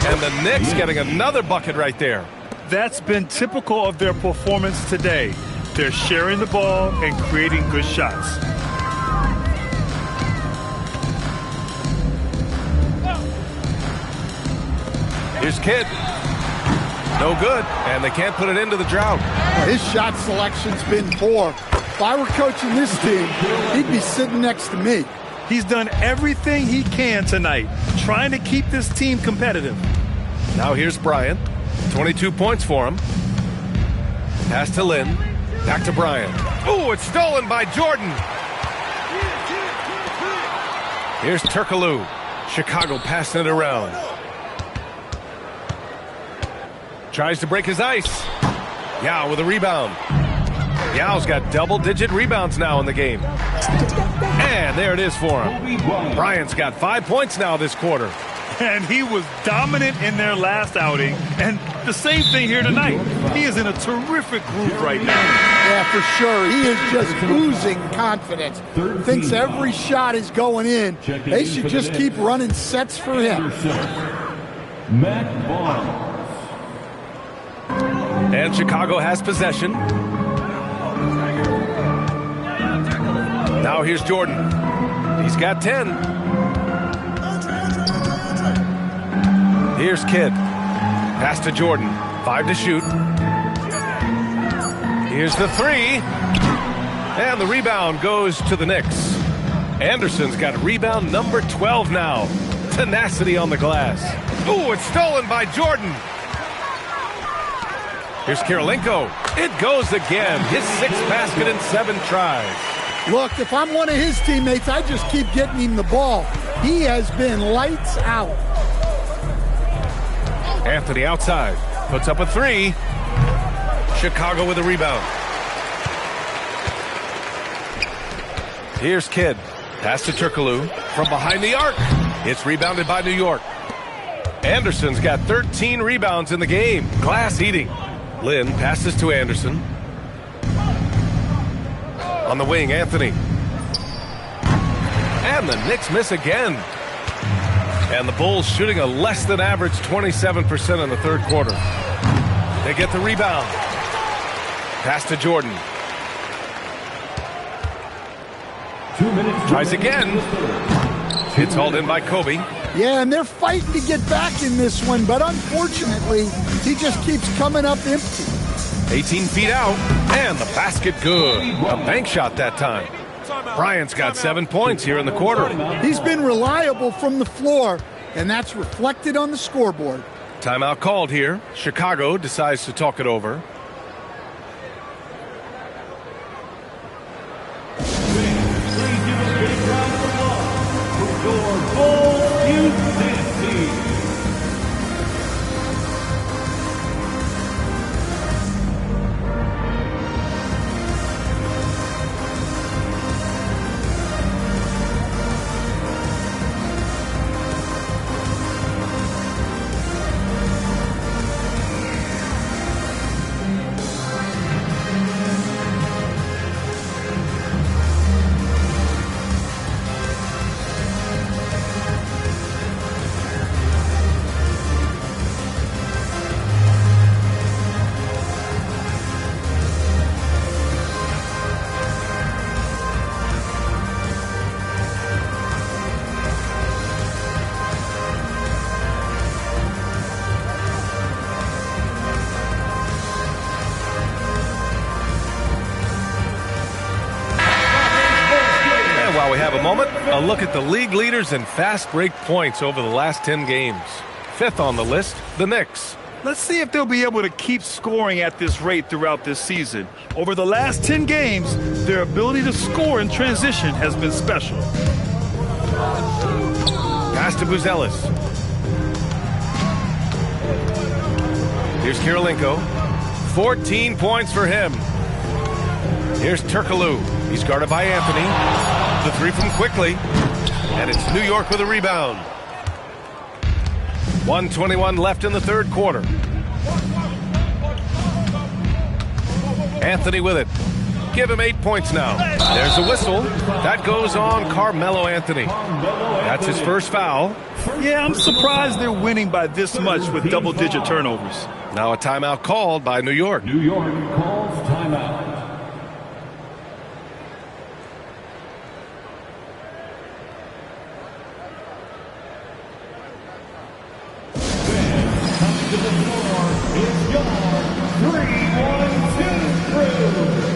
And the Knicks getting another bucket right there. That's been typical of their performance today. They're sharing the ball and creating good shots. Here's Kidd. No good, and they can't put it into the drought. His shot selection's been poor. If I were coaching this team, he'd be sitting next to me. He's done everything he can tonight, trying to keep this team competitive. Now here's Bryant. 22 points for him. Pass to Lynn. Back to Bryant. Ooh, it's stolen by Jordan. Here's Turkoglu. Chicago passing it around. Tries to break his ice. Yao with a rebound. Yao's got double-digit rebounds now in the game. And there it is for him. Bryant's got 5 points now this quarter. And he was dominant in their last outing. And the same thing here tonight. He is in a terrific groove right now. Yeah, for sure. He is just oozing confidence. Thinks every shot is going in. They should just keep running sets for him. And Chicago has possession. Now here's Jordan. He's got 10. Here's Kidd. Pass to Jordan. 5 to shoot. Here's the 3. And the rebound goes to the Knicks. Anderson's got rebound number 12 now. Tenacity on the glass. Ooh, it's stolen by Jordan. Here's Kirilenko. It goes again. His 6th basket in 7 tries. Look, if I'm one of his teammates, I just keep getting him the ball. He has been lights out. Anthony outside. Puts up a 3. Chicago with a rebound. Here's Kidd. Pass to Turkoglu from behind the arc. It's rebounded by New York. Anderson's got 13 rebounds in the game. Glass eating. Lynn passes to Anderson. On the wing, Anthony. And the Knicks miss again. And the Bulls shooting a less than average 27% in the third quarter. They get the rebound. Pass to Jordan. Tries again. It's hauled in by Kobe. Yeah, and they're fighting to get back in this one, but unfortunately, he just keeps coming up empty. 18 feet out, and the basket good. A bank shot that time. Bryant's got 7 points here in the quarter. He's been reliable from the floor, and that's reflected on the scoreboard. Timeout called here. Chicago decides to talk it over. A look at the league leaders in fast break points over the last 10 games. Fifth on the list, the Knicks. Let's see if they'll be able to keep scoring at this rate throughout this season. Over the last 10 games, their ability to score in transition has been special. Pass to Buzelis. Here's Kirilenko. 14 points for him. Here's Turkoglu. He's guarded by Anthony. The three from Quickly. And it's New York with a rebound. 1:21 left in the third quarter. Anthony with it. Give him 8 points now. There's a whistle. That goes on Carmelo Anthony. That's his first foul. Yeah, I'm surprised they're winning by this much with double-digit turnovers. Now a timeout called by New York. New York calls timeout. To the floor is your 3-1-2 crew.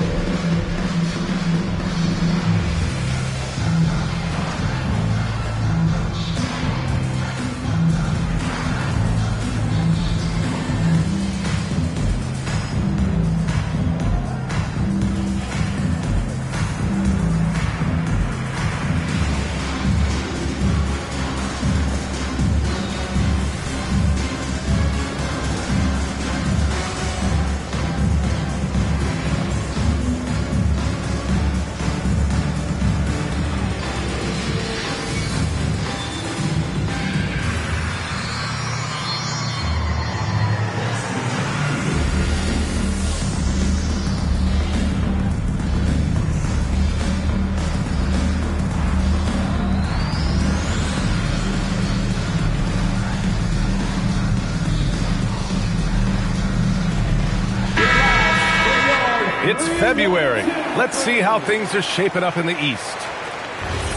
It's February. Let's see how things are shaping up in the East.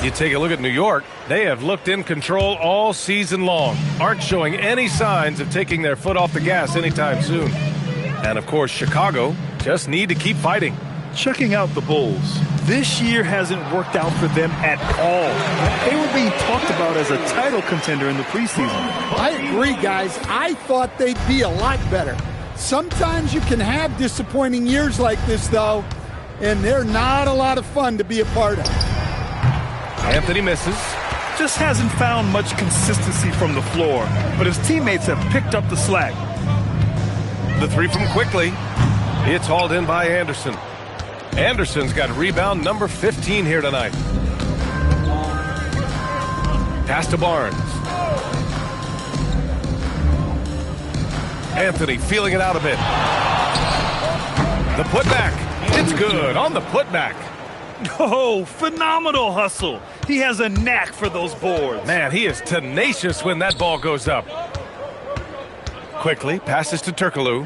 You take a look at New York. They have looked in control all season long. Aren't showing any signs of taking their foot off the gas anytime soon. And of course, Chicago just need to keep fighting. Checking out the Bulls. This year hasn't worked out for them at all. They were being talked about as a title contender in the preseason. I agree, guys. I thought they'd be a lot better. Sometimes you can have disappointing years like this, though, and they're not a lot of fun to be a part of. Anthony misses. Just hasn't found much consistency from the floor, but his teammates have picked up the slack. The three from Quickly. It's hauled in by Anderson. Anderson's got rebound number 15 here tonight. Pass to Barnes. Anthony feeling it out a bit. The putback. It's good on the putback. Oh, phenomenal hustle. He has a knack for those boards. Man, he is tenacious when that ball goes up. Quickly passes to Turkoglu.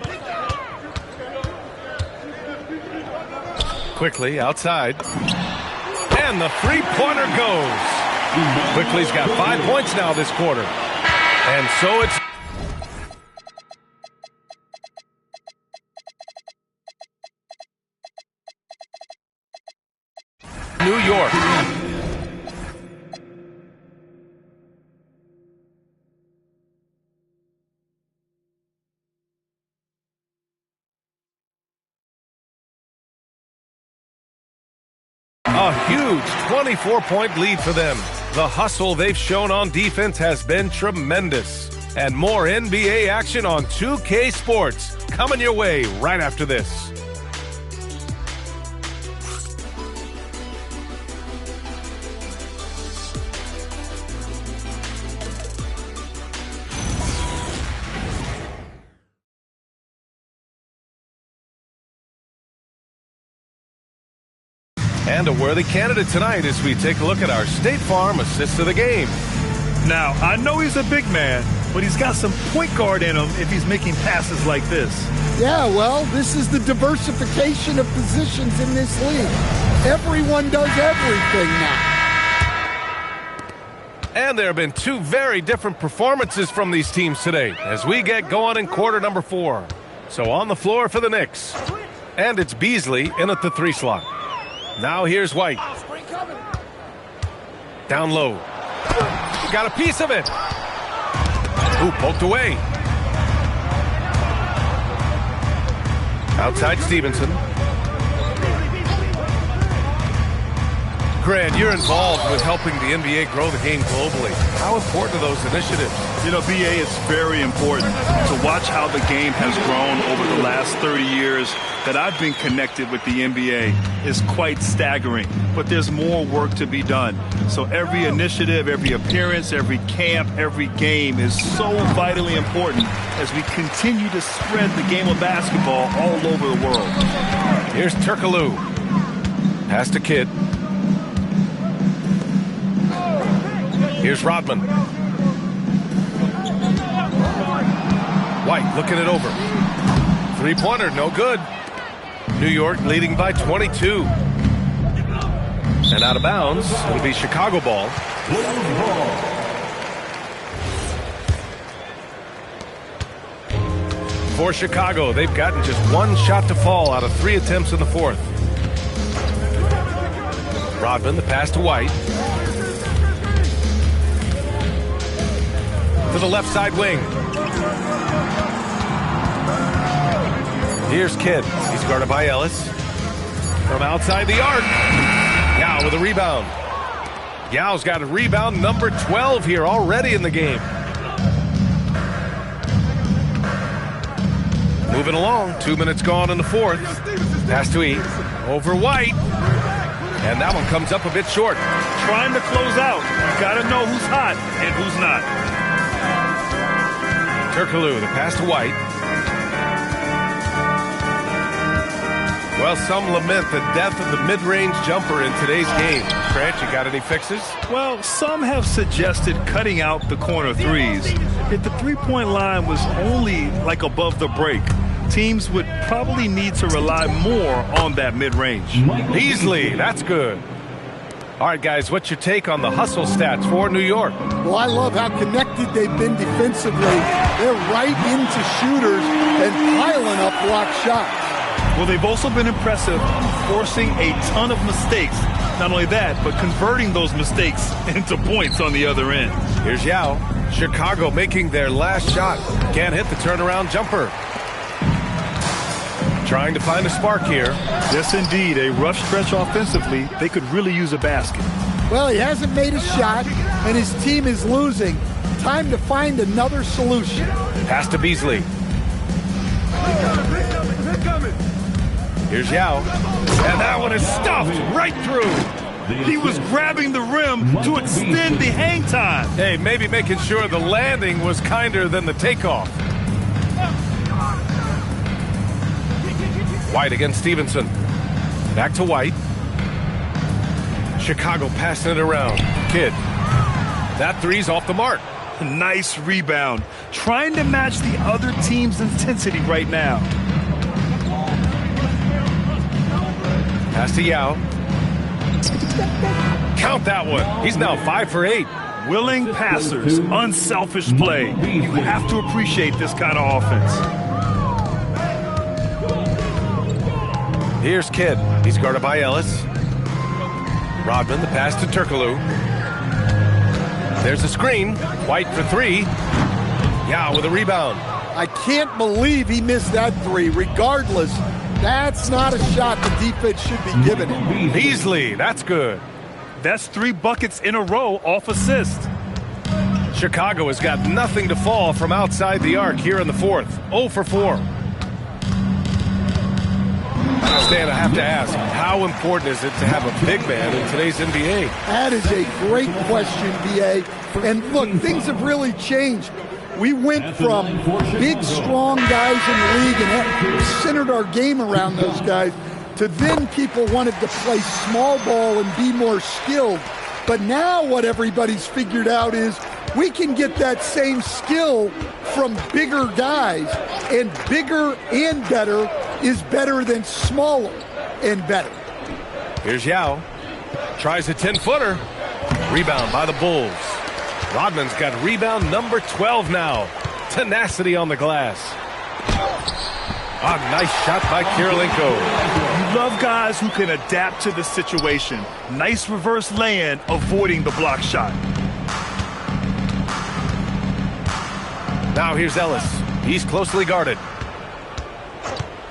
Quickly outside. And the three-pointer goes. Quickly's got 5 points now this quarter. And so it's New York. A huge 24-point lead for them. The hustle they've shown on defense has been tremendous. And more NBA action on 2K Sports coming your way right after this. And a worthy candidate tonight as we take a look at our State Farm assist of the game. Now, I know he's a big man, but he's got some point guard in him if he's making passes like this. Yeah, well, this is the diversification of positions in this league. Everyone does everything now. And there have been two very different performances from these teams today as we get going in quarter number 4. So on the floor for the Knicks. And it's Beasley in at the 3 slot. Now here's White. Down low. Got a piece of it. Ooh, poked away. Outside Stevenson. Grant, you're involved with helping the NBA grow the game globally. How important are those initiatives? You know, BA, it's very important to watch how the game has grown over the last 30 years that I've been connected with the NBA is quite staggering. But there's more work to be done. So every initiative, every appearance, every camp, every game is so vitally important as we continue to spread the game of basketball all over the world. Here's Turkoglu. Pass to Kidd. Here's Rodman. White looking it over. Three-pointer, no good. New York leading by 22. And out of bounds, it'll be Chicago ball. For Chicago, they've gotten just one shot to fall out of 3 attempts in the fourth. Rodman, the pass to White. To the left side wing. Here's Kidd. He's guarded by Ellis. From outside the arc. Yao with a rebound. Yao's got a rebound number 12 here already in the game. Moving along. 2 minutes gone in the fourth. Pass to E. Over White. And that one comes up a bit short. Trying to close out. You got to know who's hot and who's not. Turkoglu, the pass to White. Well, some lament the death of the mid-range jumper in today's game. Grant, you got any fixes? Well, some have suggested cutting out the corner threes. If the three-point line was only like above the break, teams would probably need to rely more on that mid-range. Beasley, that's good. All right, guys, what's your take on the hustle stats for New York? Well, I love how connected they've been defensively. They're right into shooters and piling up block shots. Well, they've also been impressive, forcing a ton of mistakes. Not only that, but converting those mistakes into points on the other end. Here's Yao. Chicago making their last shot. Can't hit the turnaround jumper. Trying to find a spark here. Yes, indeed. A rough stretch offensively. They could really use a basket. Well, he hasn't made a shot, and his team is losing. Time to find another solution. Pass to Beasley. Here's Yao. And that one is stuffed right through. He was grabbing the rim to extend the hang time. Hey, maybe making sure the landing was kinder than the takeoff. White against Stevenson. Back to White. Chicago passing it around. Kidd. That three's off the mark. Nice rebound. Trying to match the other team's intensity right now. Pass to Yao. Count that one. He's now 5 for 8. Willing passers, unselfish play. You have to appreciate this kind of offense. Here's Kidd. He's guarded by Ellis. Rodman, the pass to Turkoglu. There's a screen. White for 3. Yao with a rebound. I can't believe he missed that three. Regardless, that's not a shot the defense should be giving him. Beasley, that's good. That's 3 buckets in a row off assist. Chicago has got nothing to fall from outside the arc here in the fourth. 0 for 4. Stan, I have to ask, how important is it to have a big man in today's NBA? That is a great question, B.A. And look, things have really changed. We went from big, strong guys in the league and centered our game around those guys to then people wanted to play small ball and be more skilled. But now what everybody's figured out is we can get that same skill from bigger guys, and bigger and better is better than smaller and better. Here's Yao. Tries a 10-footer. Rebound by the Bulls. Rodman's got rebound number 12 now. Tenacity on the glass. A nice shot by Kirilenko. You love guys who can adapt to the situation. Nice reverse lay-in, avoiding the block shot. Now here's Ellis. He's closely guarded.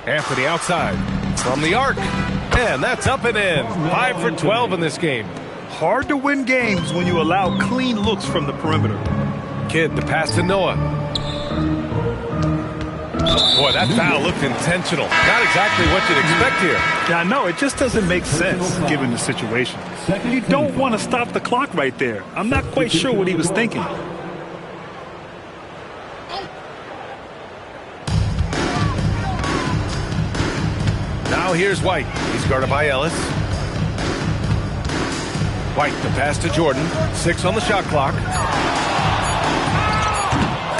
Anthony outside from the arc. And that's up and in. 5 for 12 in this game. Hard to win games when you allow clean looks from the perimeter. Kidd, the pass to Noah. Boy, that foul looked intentional. Not exactly what you'd expect here. Yeah, I know. It just doesn't make sense given the situation. You don't want to stop the clock right there. I'm not quite sure what he was thinking. Now here's White. He's guarded by Ellis. White, the pass to Jordan. 6 on the shot clock.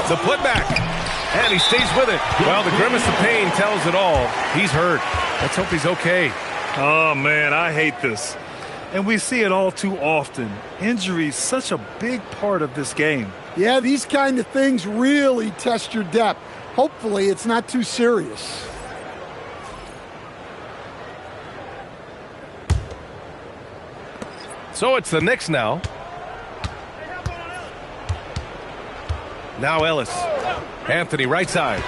The putback. And he stays with it. Well, the grimace of pain tells it all. He's hurt. Let's hope he's okay. Oh, man, I hate this. And we see it all too often. Injury is such a big part of this game. Yeah, these kind of things really test your depth. Hopefully, it's not too serious. So it's the Knicks now. Now Ellis. Anthony right side.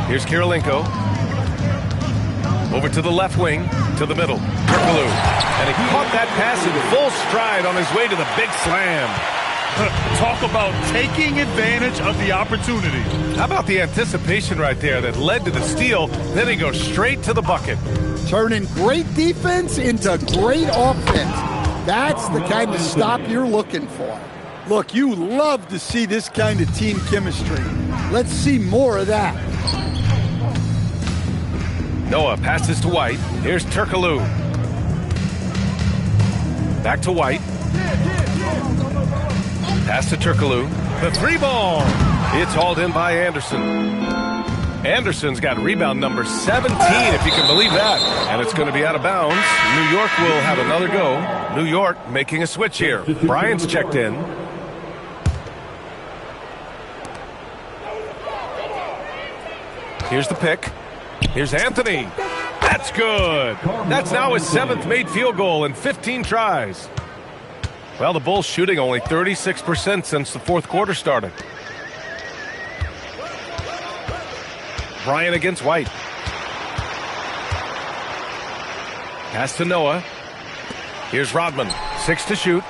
Here's Kirilenko. Over to the left wing, to the middle. Turkoglu. And he caught that pass in full stride on his way to the big slam. Talk about taking advantage of the opportunity. How about the anticipation right there that led to the steal? Then he goes straight to the bucket. Turning great defense into great offense. That's the kind of stop you're looking for. Look, you love to see this kind of team chemistry. Let's see more of that. Noah passes to White. Here's Turkoglu. Back to White. Pass to Turkoglu. The 3-ball. It's hauled in by Anderson. Anderson's got rebound number 17, if you can believe that. And it's going to be out of bounds. New York will have another go. New York making a switch here. Bryant's checked in. Here's the pick. Here's Anthony. That's good. That's now his 7th made field goal in 15 tries. Well, the Bulls shooting only 36% since the 4th quarter started. Bryant against White. Pass to Noah. Here's Rodman. 6 to shoot.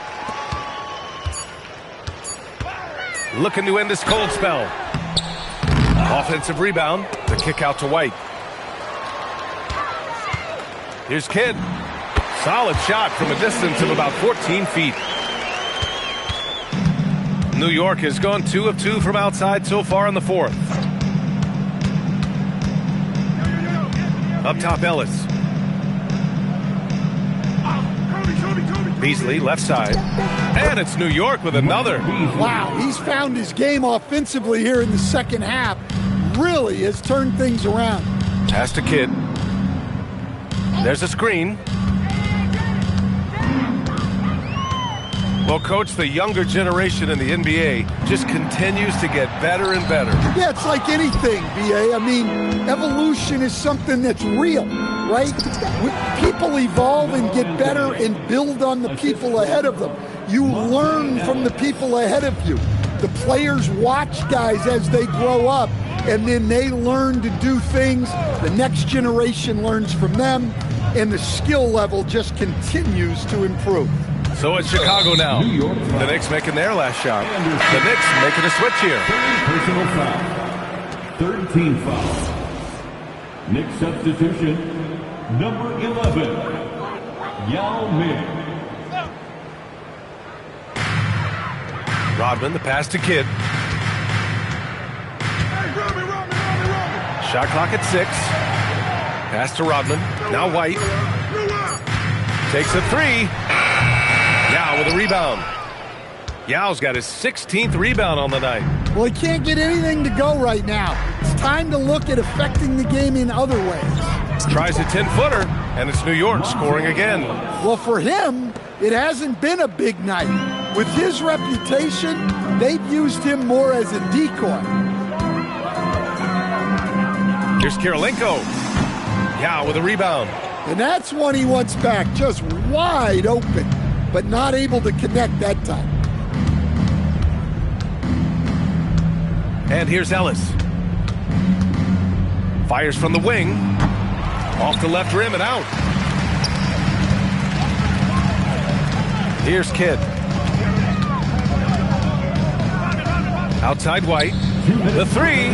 Looking to end this cold spell. Offensive rebound. The kick out to White. Here's Kidd. Solid shot from a distance of about 14 feet. New York has gone 2 of 2 from outside so far in the 4th. Up top, Ellis. Beasley, left side. And it's New York with another. Wow, he's found his game offensively here in the second half. Really has turned things around. Pass to Kidd. There's a screen. Well, Coach, the younger generation in the NBA just continues to get better and better. Yeah, it's like anything, B.A. I mean, evolution is something that's real, right? People evolve and get better and build on the people ahead of them. You learn from the people ahead of you. The players watch guys as they grow up, and then they learn to do things. The next generation learns from them, and the skill level just continues to improve. So it's Chicago now. The Knicks making their last shot. The Knicks making a switch here. Personal foul. Third team foul. Knicks substitution, number 11, Yao Ming. Rodman, the pass to Kidd. Shot clock at 6. Pass to Rodman. Now White. Takes a 3. Yao with a rebound. Yao's got his 16th rebound on the night. Well, he can't get anything to go right now. It's time to look at affecting the game in other ways. Tries a 10-footer, and it's New York scoring again. Well, for him, it hasn't been a big night. With his reputation, they've used him more as a decoy. Here's Kirilenko. Yeah, with a rebound. And that's one he wants back, just wide open, but not able to connect that time. And here's Ellis. Fires from the wing. Off the left rim and out. Here's Kidd. Outside White. The three.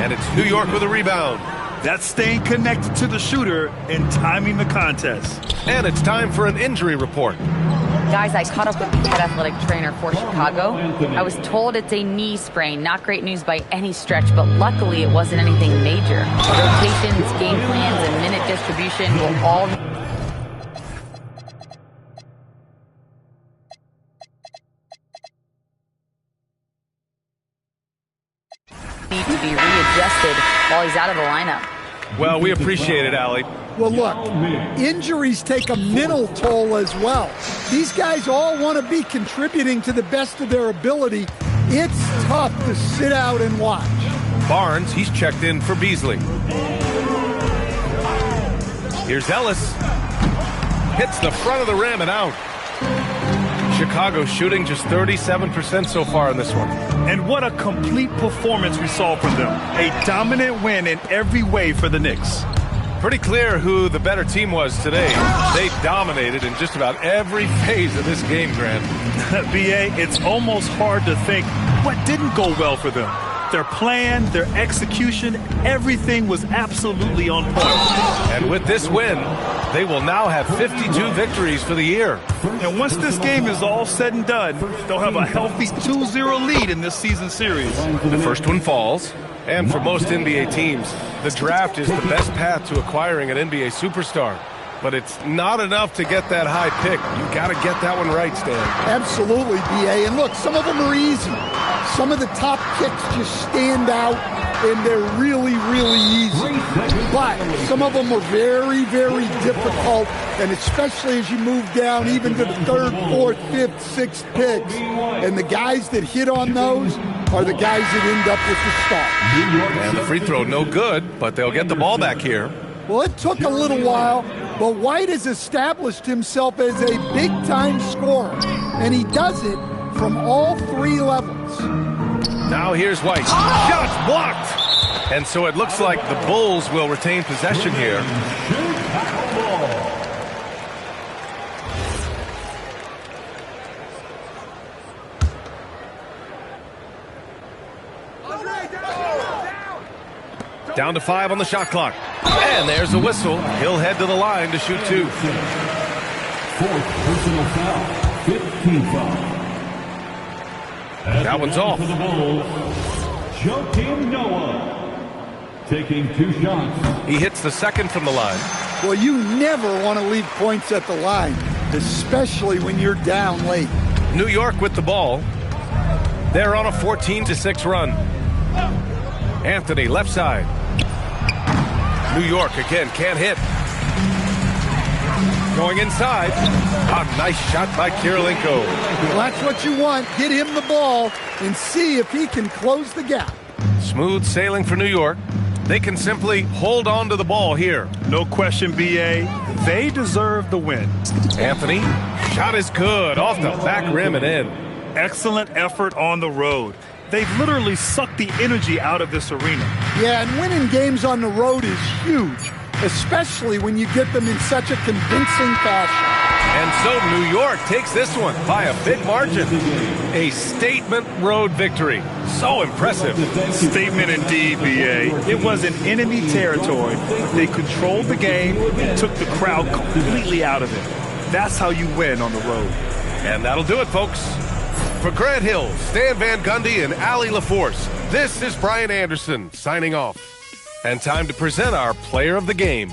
And it's New York with a rebound. That's staying connected to the shooter and timing the contest. And it's time for an injury report. Guys, I caught up with the head athletic trainer for Chicago. I was told it's a knee sprain. Not great news by any stretch, but luckily it wasn't anything major. Rotations, game plans, and minute distribution will all need to be readjusted while he's out of the lineup. Well, we appreciate it, Allie. Well, look, injuries take a mental toll as well. These guys all want to be contributing to the best of their ability. It's tough to sit out and watch. Barnes, he's checked in for Beasley. Here's Ellis. Hits the front of the rim and out. Chicago shooting just 37% so far in this one. And what a complete performance we saw from them. A dominant win in every way for the Knicks. Pretty clear who the better team was today. They dominated in just about every phase of this game, Grant. BA, it's almost hard to think what didn't go well for them. Their plan, their execution, everything was absolutely on point. And with this win, they will now have 52 victories for the year. And once this game is all said and done, they'll have a healthy 2-0 lead in this season series. The first one falls. And for most NBA teams, the draft is the best path to acquiring an NBA superstar. But it's not enough to get that high pick. You've got to get that one right, Stan. Absolutely, BA. And look, some of them are easy. Some of the top picks just stand out, and they're really, really easy. But some of them are very, very difficult, and especially as you move down even to the third, fourth, fifth, sixth picks. And the guys that hit on those are the guys that end up with the start. And the free throw, no good, but they'll get the ball back here. Well, it took a little while, but White has established himself as a big-time scorer, and he does it from all three levels. Now here's White. Shots blocked! And so it looks like the Bulls will retain possession here. Down to 5 on the shot clock. And there's a whistle. He'll head to the line to shoot 2. Fourth personal foul, 15 foul. That one's off. For the Bulls, Joakim Noah, taking 2 shots. He hits the second from the line. Well, you never want to leave points at the line, especially when you're down late. New York with the ball. They're on a 14-6 run. Anthony, left side. New York again, can't hit. Going inside. A nice shot by Kirilenko. Well, that's what you want. Get him the ball and see if he can close the gap. Smooth sailing for New York. They can simply hold on to the ball here. No question, BA. They deserve the win. Anthony, shot is good. Off the back rim and in. Excellent effort on the road. They've literally sucked the energy out of this arena. Yeah, and winning games on the road is huge, especially when you get them in such a convincing fashion. And so New York takes this one by a big margin. A statement road victory. So impressive. Statement indeed, BA. It was in enemy territory. They controlled the game and took the crowd completely out of it. That's how you win on the road. And that'll do it, folks. For Grant Hill, Stan Van Gundy, and Allie LaForce, this is Brian Anderson signing off. And time to present our player of the game.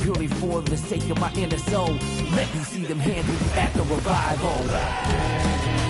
purely for the sake of my inner soul. Let me see them handle you at the revival.